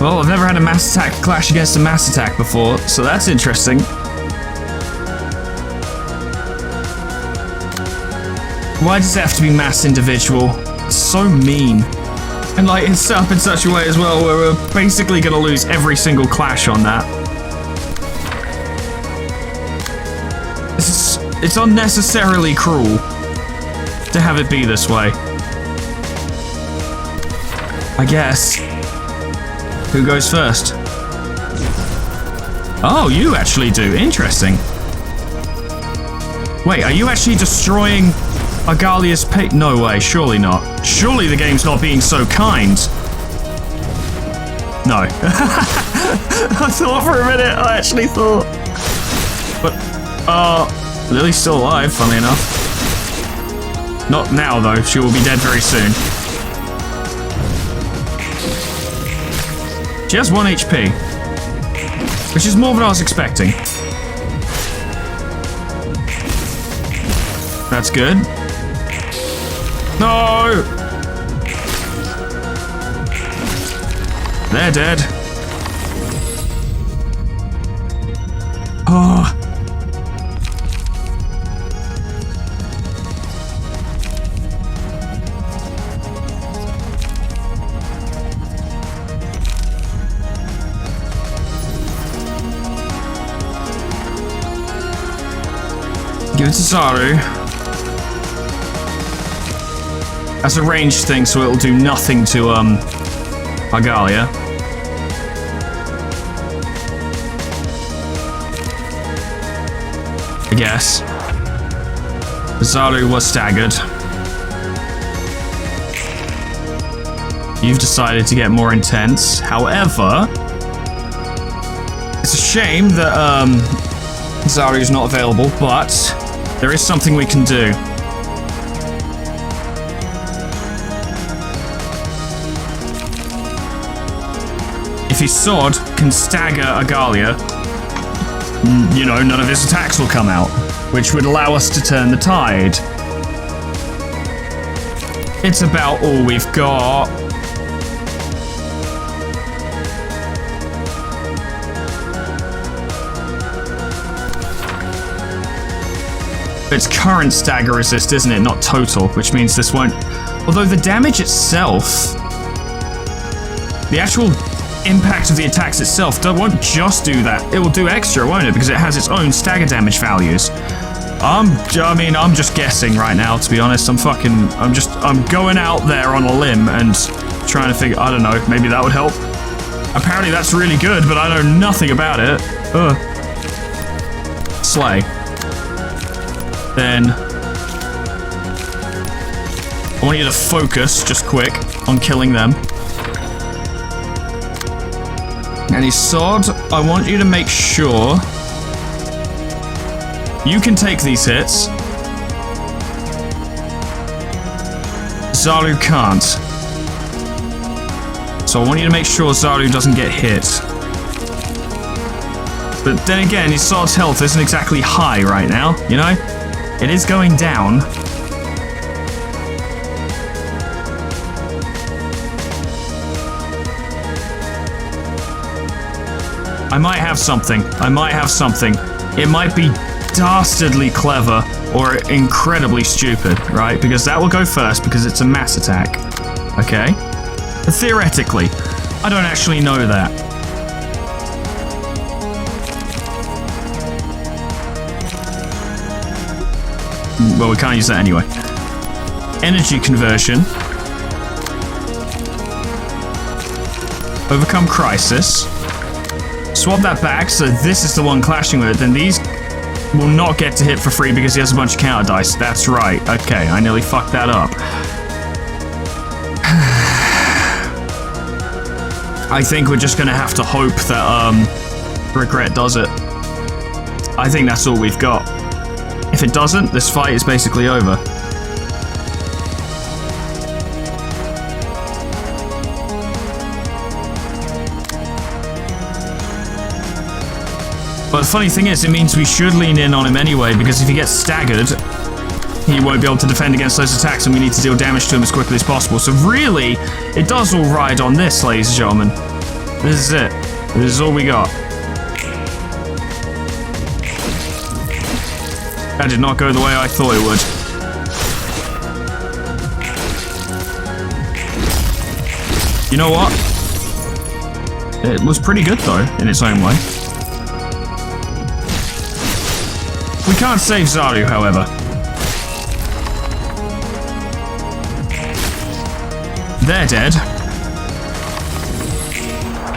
Well, I've never had a mass attack clash against a mass attack before, so that's interesting. Why does it have to be mass individual? It's so mean. And like, it's set up in such a way as well where we're basically gonna lose every single clash on that. It's unnecessarily cruel to have it be this way. I guess. Who goes first? Oh, you actually do. Interesting. Wait, are you actually destroying Agalia's pay? No way, surely not. Surely the game's not being so kind. No. I thought for a minute, I actually thought. But, Lily's still alive, funnily enough. Not now, though. She will be dead very soon. She has 1 HP, which is more than I was expecting. That's good. No! They're dead. Oh. Give it to Zaru. That's a ranged thing, so it'll do nothing to, Agalia. I guess. Zaru was staggered. You've decided to get more intense. However, it's a shame that, Zaru's not available, but there is something we can do. If his sword can stagger Agalia, you know, none of his attacks will come out, which would allow us to turn the tide. It's about all we've got. It's current stagger resist, isn't it? Not total, which means this won't... Although the damage itself... The actual impact of the attacks itself won't just do that. It will do extra, won't it? Because it has its own stagger damage values. I'm just guessing right now, to be honest. I'm going out there on a limb and trying to figure... I don't know, maybe that would help. Apparently that's really good, but I know nothing about it. Ugh. Slay. Then... I want you to focus, just quick, on killing them. And Isod, I want you to make sure... You can take these hits. Zaru can't. So I want you to make sure Zaru doesn't get hit. But then again, Isod's health isn't exactly high right now, you know? It is going down. I might have something. It might be dastardly clever or incredibly stupid, right? Because that will go first because it's a mass attack. Okay? But theoretically, I don't actually know that. Well, we can't use that anyway. Energy conversion. Overcome crisis. Swap that back, so this is the one clashing with it. Then these will not get to hit for free because he has a bunch of counter dice. That's right. Okay, I nearly fucked that up. I think we're just gonna have to hope that Regret does it. I think that's all we've got. If it doesn't, this fight is basically over. But the funny thing is, it means we should lean in on him anyway, because if he gets staggered, he won't be able to defend against those attacks, and we need to deal damage to him as quickly as possible. So really, it does all ride on this, ladies and gentlemen. This is it. This is all we got. That did not go the way I thought it would. You know what? It was pretty good, though, in its own way. We can't save Zaru, however. They're dead.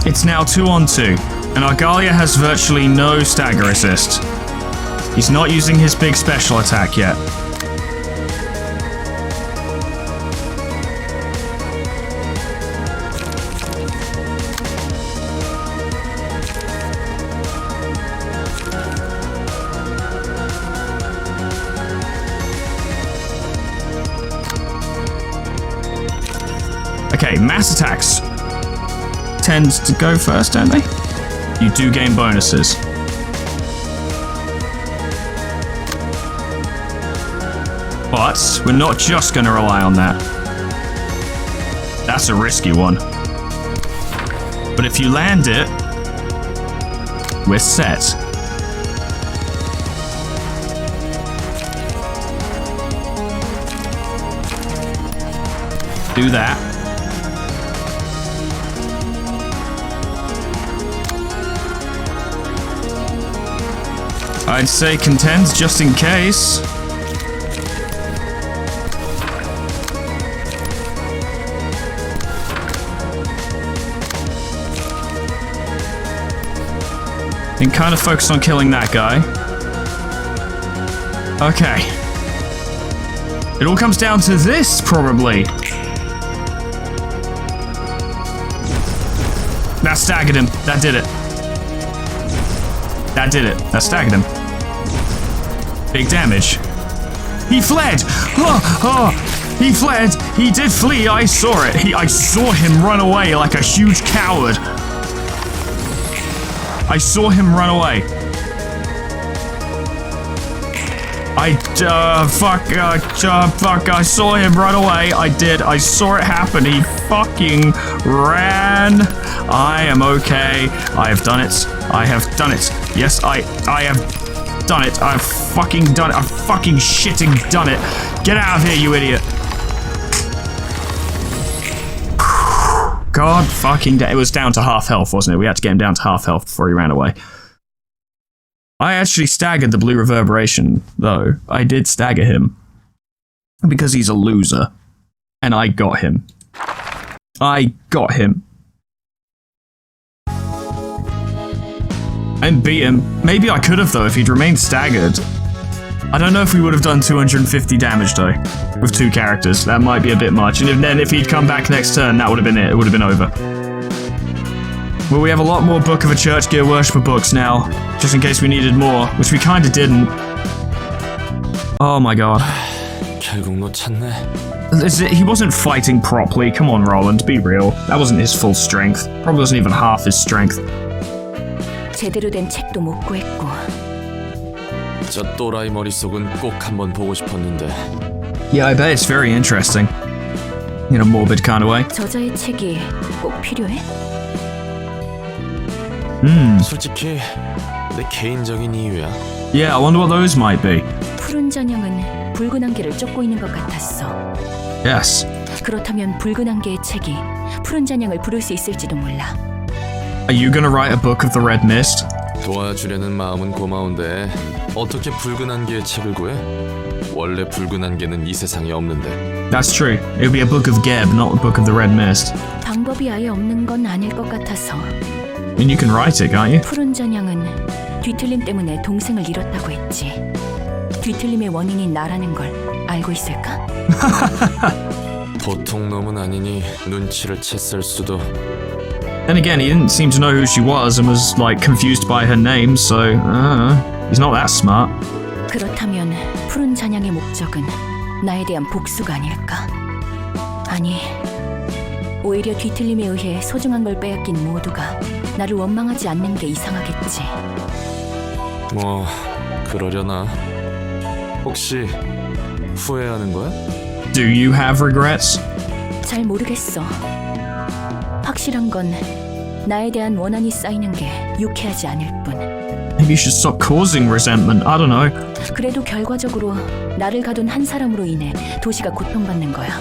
It's now 2-on-2, and Argalia has virtually no stagger assist. He's not using his big special attack yet. Okay, mass attacks tend to go first, don't they? You do gain bonuses. But we're not just going to rely on that. That's a risky one. But if you land it, we're set. Do that. I'd say contend just in case. And kind of focus on killing that guy. Okay. It all comes down to this, probably. That staggered him. That did it. That did it. That staggered him. Big damage. He fled! He fled! He did flee, I saw it. I saw him run away like a huge coward. I saw him run away. Fuck, I saw him run away. I did. I saw it happen. He fucking ran. I am okay. I have done it. I have done it. Yes, I have done it. I've fucking done it. I've fucking shitting done it. Get out of here, you idiot. God fucking damn. It was down to half health, wasn't it? We had to get him down to half health before he ran away. I actually staggered the blue reverberation, though. I did stagger him. Because he's a loser. And I got him. I got him. And beat him. Maybe I could have, though, if he'd remained staggered. I don't know if we would have done 250 damage, though, with 2 characters. That might be a bit much. And then if he'd come back next turn, that would have been it. It would have been over. Well, we have a lot more Book of a Church Gear Worshipper books now, just in case we needed more, which we kind of didn't. Oh my god. 결국 놓쳤네. He wasn't fighting properly. Come on, Roland, be real. That wasn't his full strength. Probably wasn't even half his strength. 제대로 된 책도 못 구했고. 저 또라이 머릿속은 꼭 한번 보고 싶었는데. Yeah, I bet it's very interesting. In a morbid kind of way. 저자의 책이 꼭 필요해? 솔직히 내 개인적인 이유야. Yeah, I wonder what those might be. 푸른 전형은 붉은 안개를 쫓고 있는 것 같았어. Yes. 그렇다면 붉은 안개의 책이 푸른 전형을 부를 수 있을지도 몰라. Are you gonna write a book of the Red Mist? 도와주려는 마음은 고마운데 어떻게 붉은 안개의 책을 구해? 원래 붉은 안개는 이 세상에 없는데. That's true. It would be a book of Geb, not a book of the Red Mist. 방법이 아예 없는 건 아닐 것 같아서. And you can write it, can't you? 푸른 전형은 뒤틀림 때문에 동생을 잃었다고 했지. 뒤틀림의 원인이 나라는 걸 알고 있을까? 보통 놈은 아니니 눈치를 챘을 수도. Then again, he didn't seem to know who she was and was, like, confused by her name, so, he's not that smart. 그렇다면 푸른 잔향의 목적은 나에 대한 복수가 아닐까? 아니, 오히려 뒤틀림에 의해 소중한 걸 빼앗긴 모두가 나를 원망하지 않는 게 이상하겠지. 뭐 그러려나? 혹시 후회하는 거야? Do you have regrets? 잘 모르겠어. 확실한 건 나에 대한 원한이 쌓이는 게 유쾌하지 않을 뿐. Maybe you should stop causing resentment. I don't know. 그래도 결과적으로 나를 가둔 한 사람으로 인해 도시가 고통받는 거야.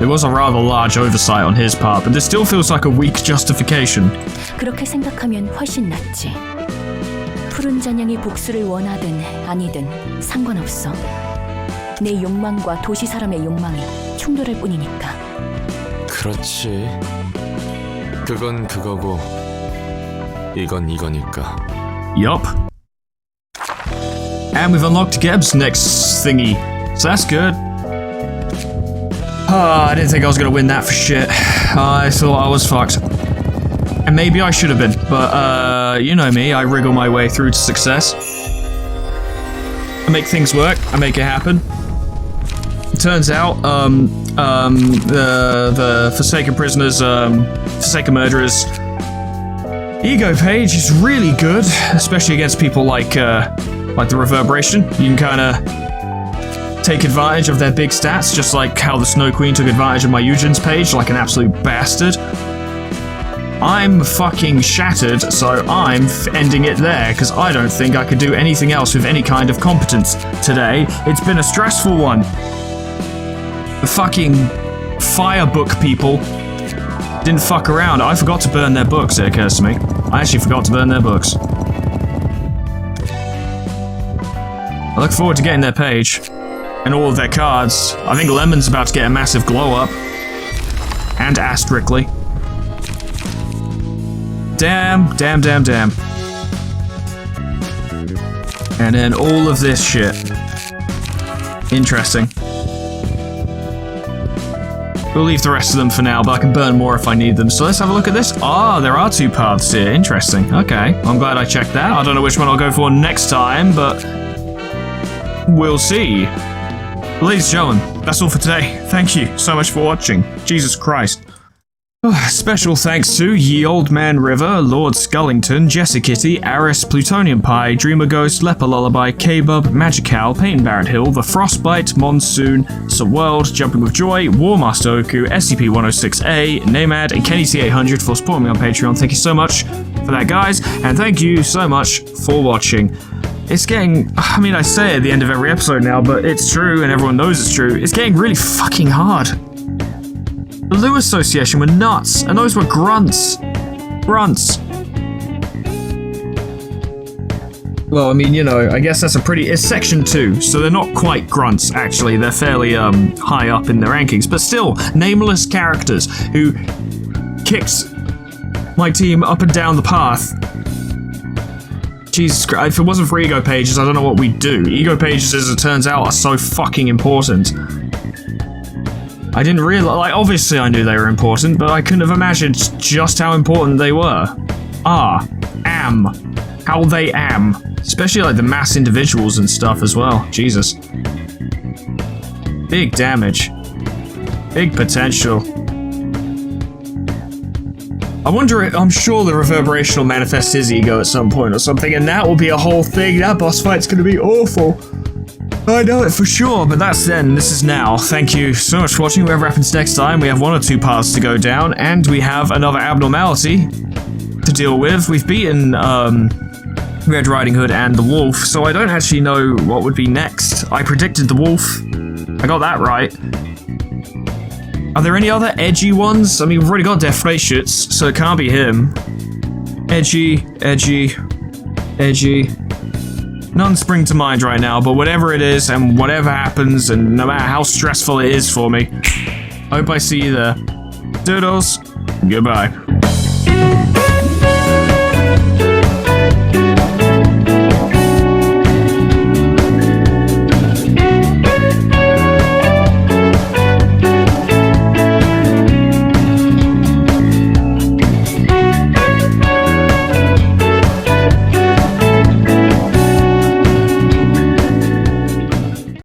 It was a rather large oversight on his part, but this still feels like a weak justification. 그렇게 생각하면 훨씬 낫지. 푸른 잔향이 복수를 원하든 아니든 상관없어. 내 욕망과 도시 사람의 욕망이 충돌할 뿐이니까. 그렇지. 그건 그거고 이건 이거니까. Yup. And we've unlocked Geb's next thingy, so that's good. I didn't think I was gonna win that for shit. I thought I was fucked. And maybe I should have been, but you know me, I wriggle my way through to success. I make things work, I make it happen. It turns out, the Forsaken Prisoners, Forsaken Murderers ego page is really good, especially against people like the Reverberation. You can kind of take advantage of their big stats, just like how the Snow Queen took advantage of my Eugen's page like an absolute bastard. I'm fucking shattered, so I'm ending it there, because I don't think I could do anything else with any kind of competence today. It's been a stressful one. The fucking Firebook people didn't fuck around. I forgot to burn their books, it occurs to me. I actually forgot to burn their books. I look forward to getting their page. And all of their cards. I think Lemon's about to get a massive glow up. And Asterically. Damn. And then all of this shit. Interesting. We'll leave the rest of them for now, but I can burn more if I need them. So let's have a look at this. Ah, there are 2 paths here. Interesting. Okay, I'm glad I checked that. I don't know which one I'll go for next time, but we'll see. Ladies and gentlemen, that's all for today. Thank you so much for watching. Jesus Christ. Special thanks to Ye Old Man River, Lord Scullington, Jessicitty, Aris, Plutonium Pie, Dreamer Ghost, Leper Lullaby, K-Bub, Magical, Payton Barrett Hill, The Frostbite, Monsoon, Sir World, Jumping with Joy, Warmaster Oku, SCP-106A, Namad, and KennyC800 for supporting me on Patreon. Thank you so much for that, guys, and thank you so much for watching. it's getting, I mean, I say it at the end of every episode now, but it's true and everyone knows it's true. It's getting really fucking hard. The Lou Association were nuts, and those were grunts. Grunts. Well, I mean, you know, I guess that's it's section 2, so they're not quite grunts, actually. They're fairly, high up in the rankings, but still, nameless characters who kicked my team up and down the path. Jesus Christ, if it wasn't for ego pages, I don't know what we'd do. Ego pages, as it turns out, are so fucking important. I didn't realize, like, obviously I knew they were important, but I couldn't have imagined just how important they were. How they am. Especially, like, the mass individuals and stuff as well. Jesus. Big damage. Big potential. I wonder, I'm sure the reverberation will manifest his ego at some point or something, and that will be a whole thing. That boss fight's gonna be awful. I know it for sure, but that's then. This is now. Thank you so much for watching. Whatever happens next time, we have 1 or 2 paths to go down, and we have another abnormality to deal with. We've beaten, Red Riding Hood and the Wolf, so I don't actually know what would be next. I predicted the Wolf. I got that right. Are there any other edgy ones? I mean, we've already got Death Shoots, so it can't be him. Edgy. None spring to mind right now, but whatever it is, and whatever happens, and no matter how stressful it is for me, hope I see you there. Doodles. Goodbye.